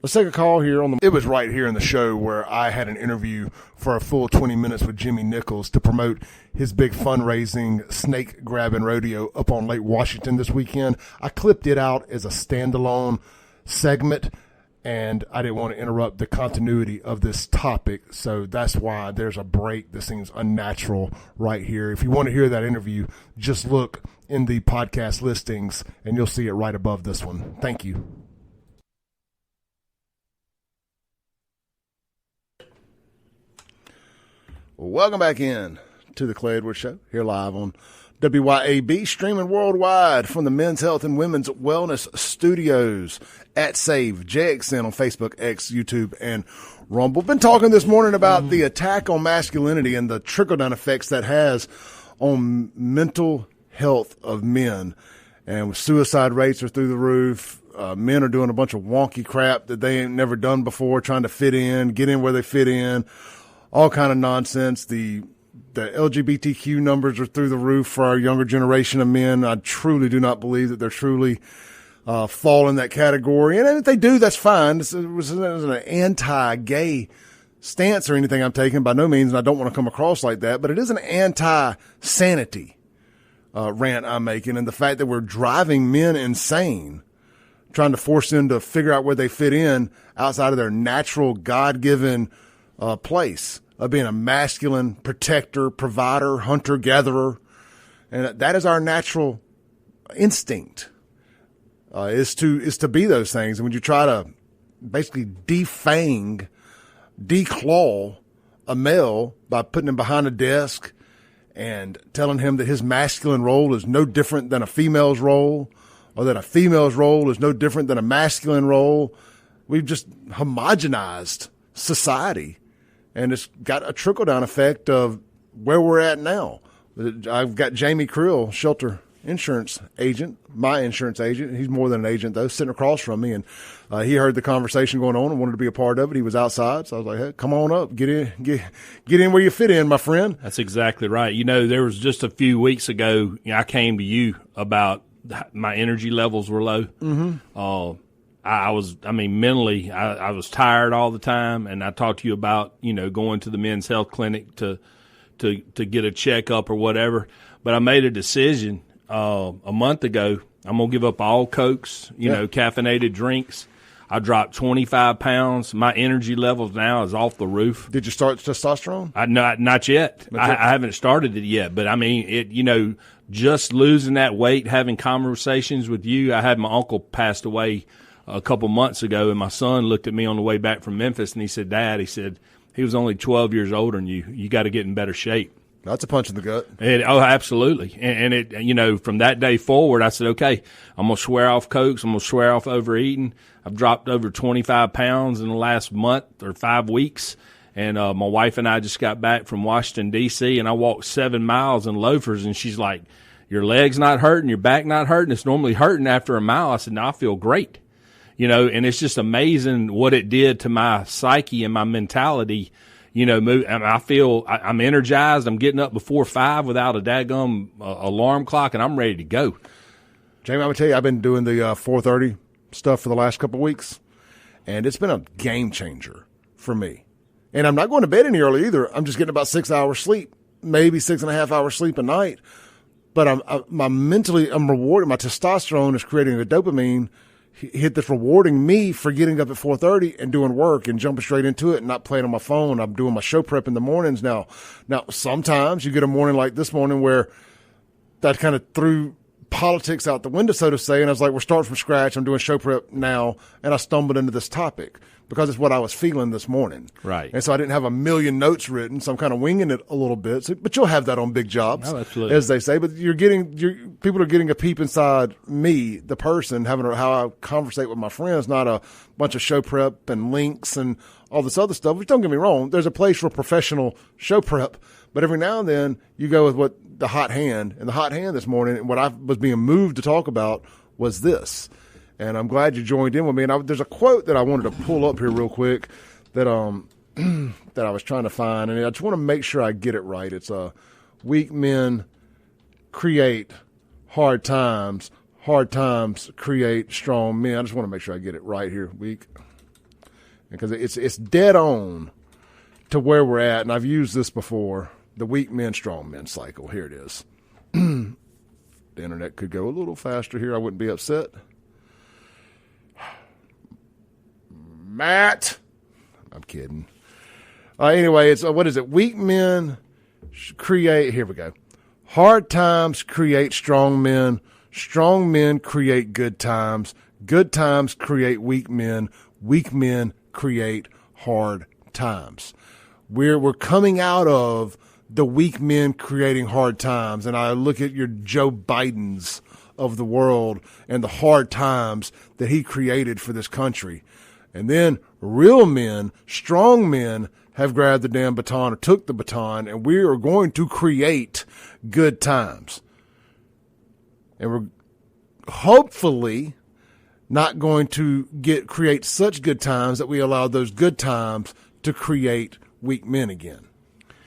Let's take a call here it was right here in the show where I had an interview for a full 20 minutes with Jimmy Nichols to promote his big fundraising snake grabbing rodeo up on Lake Washington this weekend. I clipped it out as a standalone segment, and I didn't want to interrupt the continuity of this topic, so that's why there's a break. This seems unnatural right here. If you want to hear that interview, just look in the podcast listings, and you'll see it right above this one. Thank you. Welcome back in to the Clay Edwards Show, here live on WYAB, streaming worldwide from the Men's Health and Women's Wellness Studios at Save JXN on Facebook, X, YouTube, and Rumble. Been talking this morning about the attack on masculinity and the trickle-down effects that has on mental health of men. And suicide rates are through the roof. Men are doing a bunch of wonky crap that they ain't never done before, trying to fit in, get in where they fit in. All kind of nonsense. The LGBTQ numbers are through the roof for our younger generation of men. I truly do not believe that they're truly fall in that category. And if they do, that's fine. This is an anti-gay stance or anything I'm taking by no means, and I don't want to come across like that, but it is an anti-sanity rant I'm making, and the fact that we're driving men insane, trying to force them to figure out where they fit in outside of their natural God-given place of being a masculine protector, provider, hunter, gatherer. And that is our natural instinct, is to be those things. And when you try to basically declaw a male by putting him behind a desk and telling him that his masculine role is no different than a female's role, or that a female's role is no different than a masculine role, we've just homogenized society. And it's got a trickle-down effect of where we're at now. I've got Jamie Krill, Shelter Insurance Agent, my insurance agent. He's more than an agent, though, sitting across from me. And he heard the conversation going on and wanted to be a part of it. He was outside, so I was like, hey, come on up. Get in where you fit in, my friend. That's exactly right. There was just a few weeks ago, I came to you about my energy levels were low. Mm-hmm. Mentally, I was tired all the time, and I talked to you about, going to the men's health clinic to get a checkup or whatever. But I made a decision a month ago. I'm going to give up all Cokes, caffeinated drinks. I dropped 25 pounds. My energy levels now is off the roof. Did you start testosterone? Not yet. I haven't started it yet. But, just losing that weight, having conversations with you. I had my uncle passed away a couple months ago, and my son looked at me on the way back from Memphis, and he said, Dad, he was only 12 years older than you. You got to get in better shape. That's a punch in the gut. Absolutely. And it, from that day forward, I said, okay, I'm going to swear off Cokes. I'm going to swear off overeating. I've dropped over 25 pounds in the last month or 5 weeks. And my wife and I just got back from Washington, D.C., and I walked 7 miles in loafers, and she's like, your leg's not hurting, your back not hurting. It's normally hurting after a mile. I said, no, I feel great. And it's just amazing what it did to my psyche and my mentality. I feel I'm energized. I'm getting up before 5 without a daggum alarm clock, and I'm ready to go. Jamie, I'm going to tell you, I've been doing the 4:30 stuff for the last couple of weeks, and it's been a game changer for me. And I'm not going to bed any early either. I'm just getting about 6 hours sleep, maybe 6.5 hours sleep a night. But I'm rewarded. My testosterone is creating a dopamine hit that's rewarding me for getting up at 4:30 and doing work and jumping straight into it and not playing on my phone. I'm doing my show prep in the mornings now. Now, sometimes you get a morning like this morning where that kind of threw politics out the window, so to say. And I was like, we're starting from scratch. I'm doing show prep now. And I stumbled into this topic because it's what I was feeling this morning. Right. And so I didn't have a million notes written. So I'm kind of winging it a little bit. So, but you'll have that on big jobs, as they say. But people are getting a peep inside me, the person, how I conversate with my friends, not a bunch of show prep and links and all this other stuff, which don't get me wrong. There's a place for professional show prep. But every now and then you go with what the hot hand, and the hot hand this morning, and what I was being moved to talk about was this. And I'm glad you joined in with me. And there's a quote that I wanted to pull up here real quick that that I was trying to find, and I just want to make sure I get it right. It's weak men create hard times create strong men. I just want to make sure I get it right here, weak, because it's dead on to where we're at, and I've used this before. The weak men, strong men cycle. Here it is. The internet could go a little faster here. I wouldn't be upset. Matt. I'm kidding. Anyway, it's what is it? Weak men create. Here we go. Hard times create strong men. Strong men create good times. Good times create weak men. Weak men create hard times. We're coming out of the weak men creating hard times. And I look at your Joe Bidens of the world and the hard times that he created for this country. And then real men, strong men, have grabbed the damn baton or took the baton, and we are going to create good times. And we're hopefully not going to create such good times that we allow those good times to create weak men again.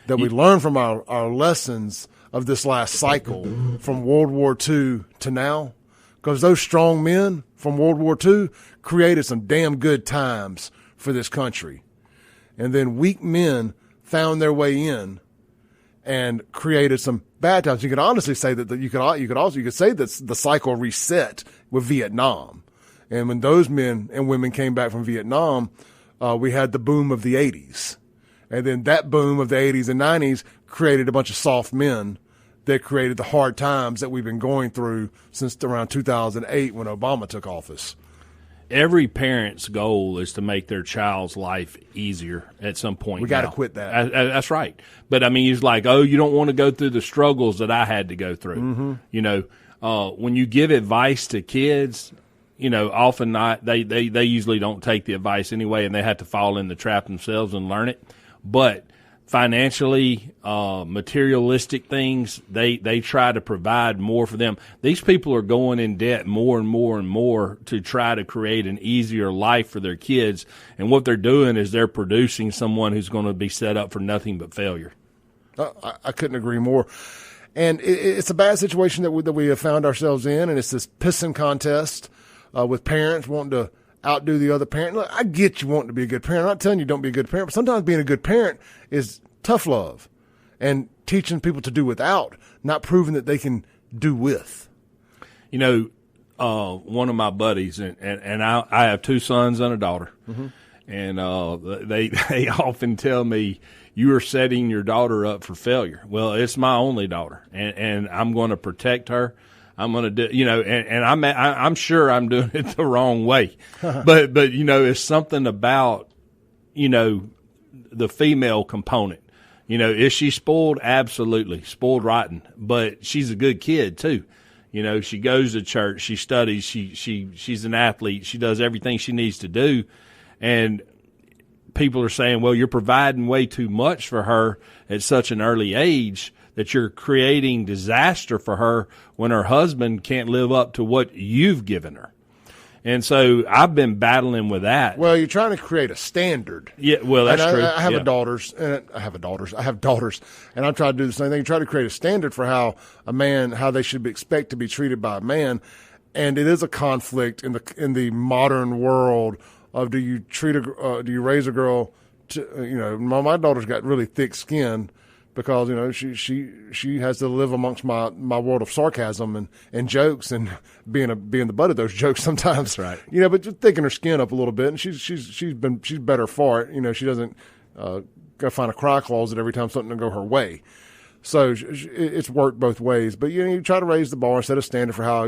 That we learn from our lessons of this last cycle from World War II to now, because those strong men from World War II created some damn good times for this country. And then weak men found their way in and created some bad times. You could honestly say that you could say that the cycle reset with Vietnam. And when those men and women came back from Vietnam, we had the boom of the 80s. And then that boom of the 80s and 90s created a bunch of soft men that created the hard times that we've been going through since around 2008 when Obama took office. Every parent's goal is to make their child's life easier at some point. We got to quit that. That's right. But, I mean, it's like, oh, you don't want to go through the struggles that I had to go through. Mm-hmm. You know, when you give advice to kids, you know, often not they usually don't take the advice anyway, and they have to fall in the trap themselves and learn it. But financially, materialistic things, they try to provide more for them. These people are going in debt more and more and more to try to create an easier life for their kids. And what they're doing is they're producing someone who's going to be set up for nothing but failure. I couldn't agree more. And it's a bad situation that we have found ourselves in, and it's this pissing contest with parents wanting to outdo the other parent. Look, I get you wanting to be a good parent. I'm not telling you don't be a good parent, but sometimes being a good parent is tough love and teaching people to do without, not proving that they can do with. You know, one of my buddies, and I have two sons and a daughter, mm-hmm. and they often tell me, you are setting your daughter up for failure. Well, it's my only daughter, and I'm going to protect her. I'm going to do, you know, and I'm sure I'm doing it the wrong way, but you know, it's something about, you know, the female component. You know, is she spoiled? Absolutely, spoiled rotten. But she's a good kid too. You know, she goes to church, she studies, she's an athlete, she does everything she needs to do, and people are saying, well, you're providing way too much for her at such an early age, that you're creating disaster for her when her husband can't live up to what you've given her. And so I've been battling with that. Well, you're trying to create a standard. Yeah, well, that's true. I have daughters, and I have daughters, and I'm trying to do the same thing. Try to create a standard for how they should expect to be treated by a man. And it is a conflict in the modern world of do you raise a girl to, you know, my daughter's got really thick skin, because, you know, she has to live amongst my world of sarcasm and jokes, and being the butt of those jokes sometimes. That's right. You know, but just thicking her skin up a little bit, and she's better for it. You know, she doesn't go find a cry closet every time something doesn't go her way. So it's worked both ways. But you try to raise the bar and set a standard for how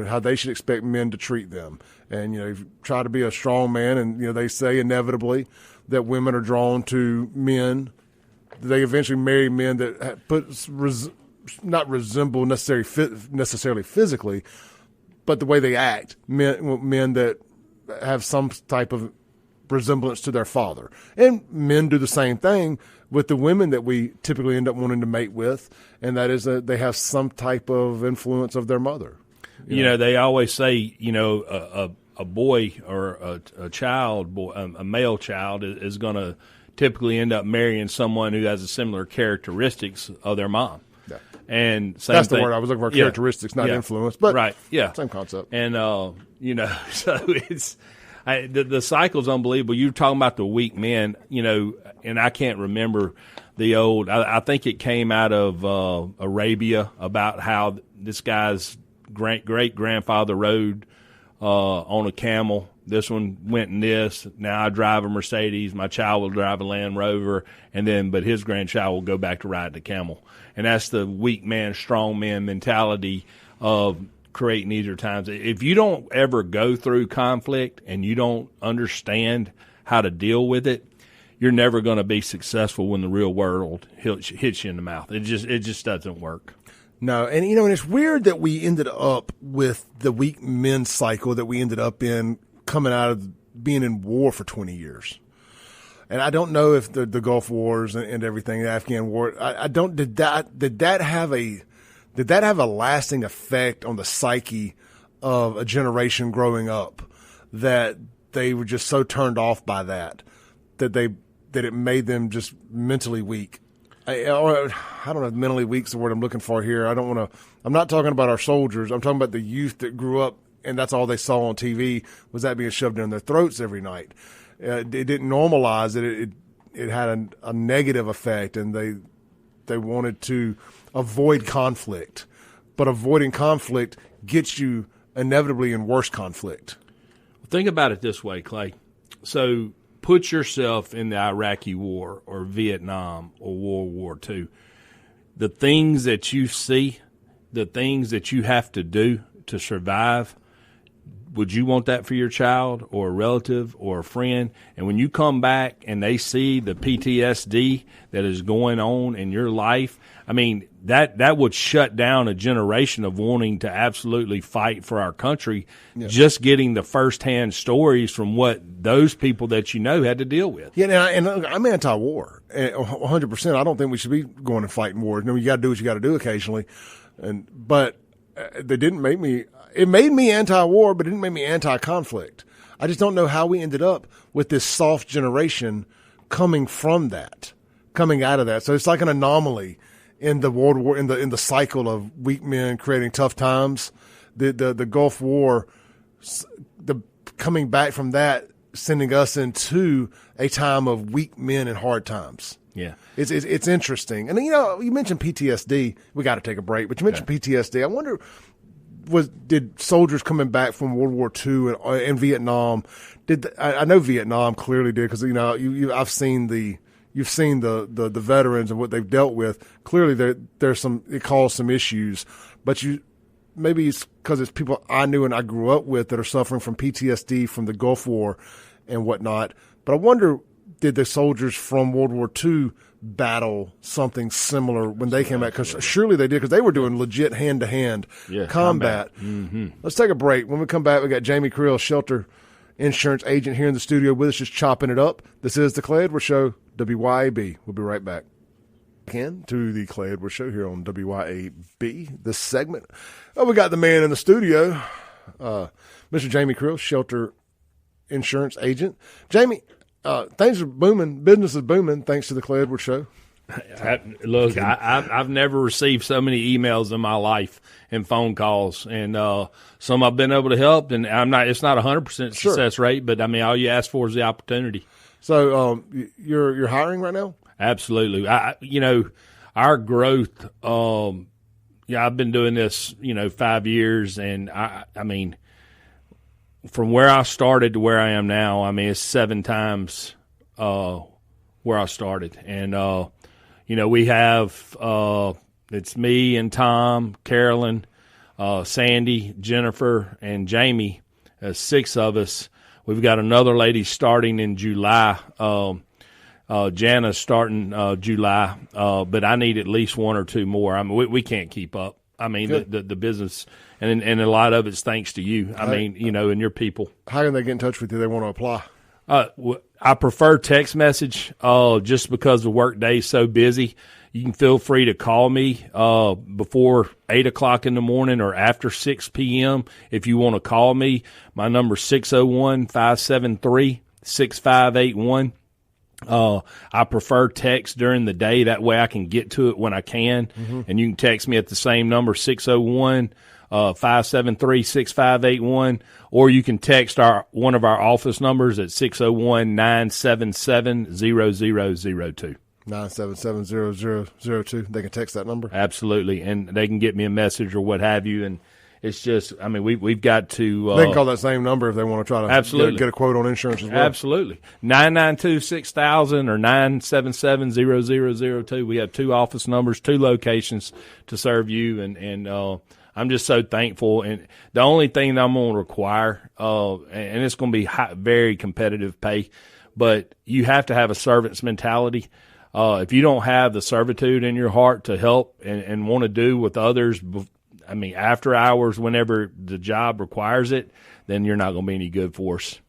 how they should expect men to treat them. And you try to be a strong man. And they say inevitably that women are drawn to men. They eventually marry men that not resemble necessarily physically, but the way they act. Men that have some type of resemblance to their father. And men do the same thing with the women that we typically end up wanting to mate with, and that is that they have some type of influence of their mother. They always say, a boy or a child, a male child is going to typically end up marrying someone who has a similar characteristics of their mom. Yeah. And that's the word I was looking for, characteristics, not influence. But right, yeah. Same concept. And, so it's the cycle's unbelievable. You're talking about the weak men, and I can't remember the old – I think it came out of Arabia about how this guy's great-grandfather rode on a camel. This one went in this. Now I drive a Mercedes. My child will drive a Land Rover, but his grandchild will go back to riding a camel. And that's the weak man, strong man mentality of creating easier times. If you don't ever go through conflict and you don't understand how to deal with it, you're never going to be successful when the real world hits you in the mouth. It just doesn't work. No, and and it's weird that we ended up with the weak men cycle that we ended up in coming out of being in war for 20 years. And I don't know if the Gulf Wars and everything, the Afghan War, did that have a lasting effect on the psyche of a generation growing up that they were just so turned off by that it made them just mentally weak? I don't know if mentally weak's the word I'm looking for here. I'm not talking about our soldiers. I'm talking about the youth that grew up and that's all they saw on TV was that being shoved down their throats every night. It didn't normalize it. It had a negative effect, and they wanted to avoid conflict. But avoiding conflict gets you inevitably in worse conflict. Think about it this way, Clay. So put yourself in the Iraqi War or Vietnam or World War II. The things that you see, the things that you have to do to survive, would you want that for your child or a relative or a friend? And when you come back and they see the PTSD that is going on in your life, I mean, that would shut down a generation of wanting to absolutely fight for our country, just getting the firsthand stories from what those people that had to deal with. Yeah, and I'm anti-war, 100%. I don't think we should be going and fighting wars. You got to do what you got to do occasionally. But they didn't make me – it made me anti-war, but it didn't make me anti-conflict. I just don't know how we ended up with this soft generation coming out of that. So it's like an anomaly in the World War, in the cycle of weak men creating tough times. The Gulf War, the coming back from that, sending us into a time of weak men and hard times. Yeah, it's interesting. And you mentioned PTSD. We got to take a break, but you mentioned PTSD. I wonder, did soldiers coming back from World War II and Vietnam? I know Vietnam clearly did, because I've seen you've seen the veterans and what they've dealt with. Clearly, it caused some issues, but maybe it's because it's people I knew and I grew up with that are suffering from PTSD from the Gulf War and whatnot. But I wonder, did the soldiers from World War II battle something similar when they came back? Because surely they did, because they were doing legit hand-to-hand combat. Mm-hmm. Let's take a break. When we come back, we got Jamie Creel, Shelter Insurance Agent, here in the studio with us, just chopping it up. This is the Clay Edwards Show, WYAB. We'll be right back. Again to the Clay Edwards Show here on WYAB. This segment, we got the man in the studio, Mr. Jamie Creel, Shelter Insurance Agent. Jamie, things are booming. Business is booming thanks to the Clay Edwards Show. Look, I've never received so many emails in my life and phone calls, and some I've been able to help. And it's not 100% success rate, but I mean, all you ask for is the opportunity. So you're hiring right now? Absolutely. Our growth. I've been doing this, 5 years, and I mean, from where I started to where I am now, I mean, it's 7 times where I started. And, we have it's me and Tom, Carolyn, Sandy, Jennifer, and Jamie. 6 of us. We've got another lady starting in July. Jana's starting July, but I need at least 1 or 2 more. I mean, we can't keep up. I mean, the business, and a lot of it's thanks to you. I mean, and your people. How can they get in touch with you? They want to apply. I prefer text message just because the work day is so busy. You can feel free to call me before 8 o'clock in the morning or after 6 p.m. if you want to call me. My number is 601-573-6581. I prefer text during the day. That way I can get to it when I can. Mm-hmm. And you can text me at the same number, 601-573-6581, or you can text one of our office numbers at 601-977-0002. 977-0002. They can text that number? Absolutely. And they can get me a message or what have you. And it's just, I mean, we've got to. They can call that same number if they want to try to get a quote on insurance as well. Absolutely. 992-6000 or 977-0002. We have 2 office numbers, 2 locations to serve you. And I'm just so thankful. And the only thing that I'm going to require, and it's going to be very competitive pay, but you have to have a servant's mentality. If you don't have the servitude in your heart to help and want to do with others, I mean, after hours, whenever the job requires it, then you're not going to be any good for us.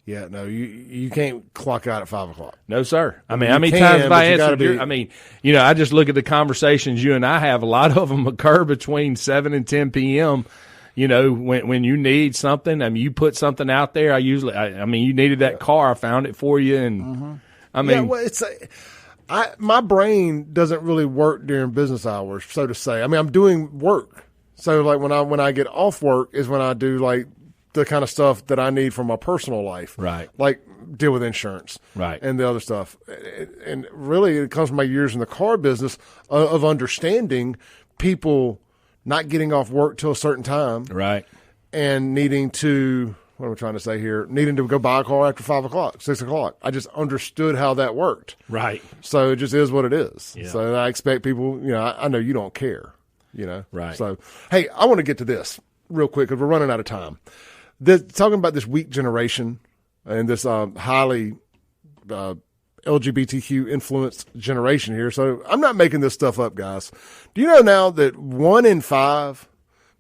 Yeah, no, you can't clock out at 5 o'clock. No, sir. I mean, how many times have I answered I mean, I just look at the conversations you and I have. A lot of them occur between 7 and 10 p.m., when you need something. I mean, you put something out there. you needed that car. I found it for you. And I mean, well, my brain doesn't really work during business hours, so to say. I mean, I'm doing work. So like when I get off work is when I do like the kind of stuff that I need for my personal life. Right. Like deal with insurance. Right. And the other stuff. And really it comes from my years in the car business of understanding people not getting off work till a certain time. Right. And needing to, what am I trying to say here? Needing to go buy a car after 5 o'clock, 6 o'clock. I just understood how that worked. Right. So it just is what it is. Yeah. So I expect people, I know you don't care, Right. So, hey, I want to get to this real quick because we're running out of time. Talking about this weak generation and this highly LGBTQ influenced generation here. So I'm not making this stuff up, guys. Do you know now that 1 in 5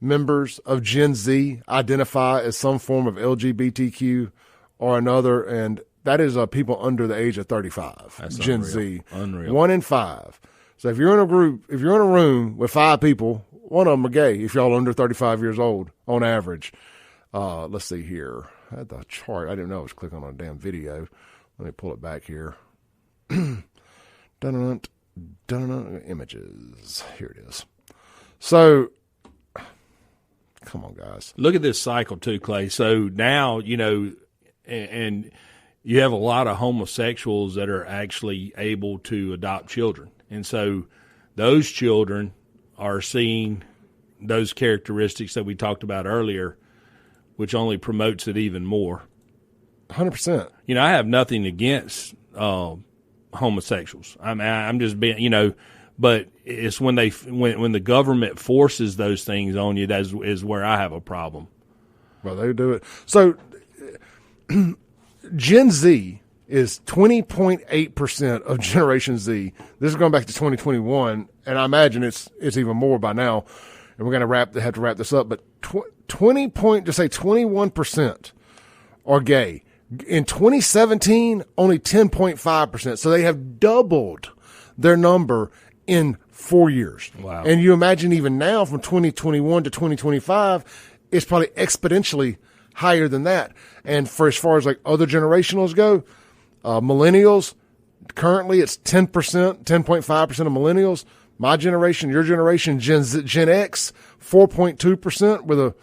members of Gen Z identify as some form of LGBTQ or another, and that is people under the age of 35. That's Gen unreal. Z. Unreal. 1 in 5. So if you're in a room with 5 people, 1 of them are gay. If y'all are under 35 years old, on average. Let's see here. I had the chart. I didn't know I was clicking on a damn video. Let me pull it back here. Images. Here it is. So, come on, guys. Look at this cycle too, Clay. So now, and you have a lot of homosexuals that are actually able to adopt children. And so those children are seeing those characteristics that we talked about earlier, which only promotes it even more. 100%. I have nothing against homosexuals. I'm just being, but it's when the government forces those things on you that is where I have a problem. Well, they do it. So Gen Z is 20.8% of Generation Z. This is going back to 2021, and I imagine it's even more by now. And we're going to have to wrap this up. But 21% are gay. In 2017, only 10.5%. So they have doubled their number in 4 years. Wow. And you imagine even now from 2021 to 2025, it's probably exponentially higher than that. And for as far as like other generationals go, millennials, currently it's 10%, 10.5% of millennials. My generation, your generation, Gen X, 4.2% with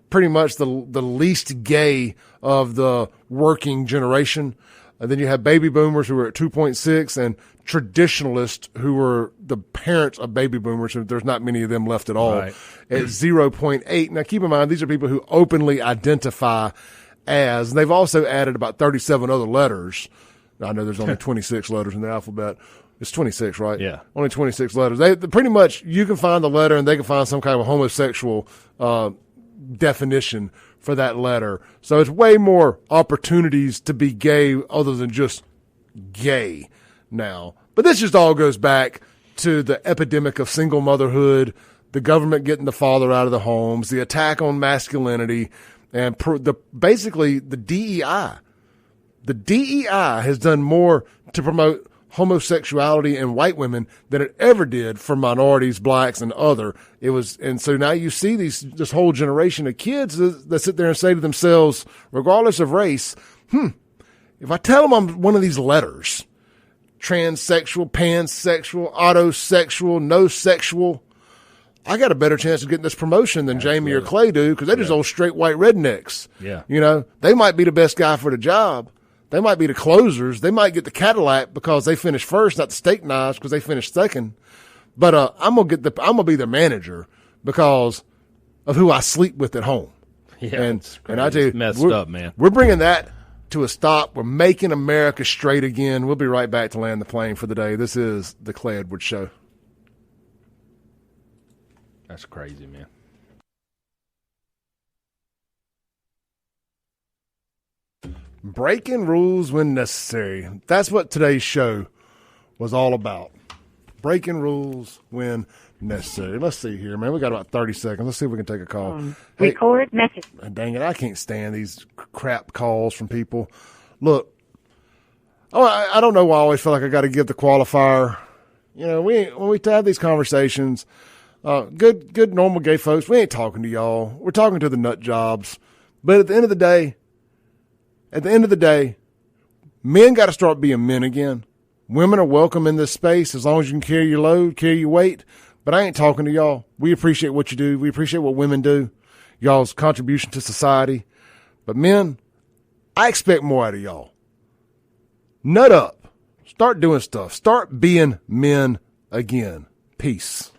pretty much the least gay of the working generation. And then you have baby boomers who are at 2.6 and traditionalists who were the parents of baby boomers. And there's not many of them left at all, right, at 0.8. Now, keep in mind, these are people who openly identify as, and they've also added about 37 other letters. I know there's only 26 letters in the alphabet. It's 26, right? Yeah. Only 26 letters. They pretty much, you can find the letter and they can find some kind of homosexual definition for that letter. So it's way more opportunities to be gay other than just gay now. But this just all goes back to the epidemic of single motherhood, the government getting the father out of the homes, the attack on masculinity, and basically the DEI. The DEI has done more to promote homosexuality in white women than it ever did for minorities, blacks, and other. And so now you see this whole generation of kids that sit there and say to themselves, regardless of race, if I tell them I'm one of these letters, transsexual, pansexual, autosexual, no sexual, I got a better chance of getting this promotion than Jamie or Clay do, because they're just old straight white rednecks. Yeah. You know, they might be the best guy for the job. They might be the closers. They might get the Cadillac because they finished first, not the steak knives because they finished second. But I'm gonna be the manager because of who I sleep with at home. Yeah, and I tell you, it's messed up, man. We're bringing that to a stop. We're making America straight again. We'll be right back to land the plane for the day. This is the Clay Edwards Show. That's crazy, man. Breaking rules when necessary. That's what today's show was all about. Breaking rules when necessary. Let's see here, man. We got about 30 seconds. Let's see if we can take a call. Record message. Dang it, I can't stand these crap calls from people. Look, I don't know why I always feel like I got to give the qualifier. You know, when we have these conversations, good normal gay folks, we ain't talking to y'all. We're talking to the nut jobs. But at the end of the day, men got to start being men again. Women are welcome in this space as long as you can carry your load, carry your weight. But I ain't talking to y'all. We appreciate what you do. We appreciate what women do, y'all's contribution to society. But men, I expect more out of y'all. Nut up. Start doing stuff. Start being men again. Peace.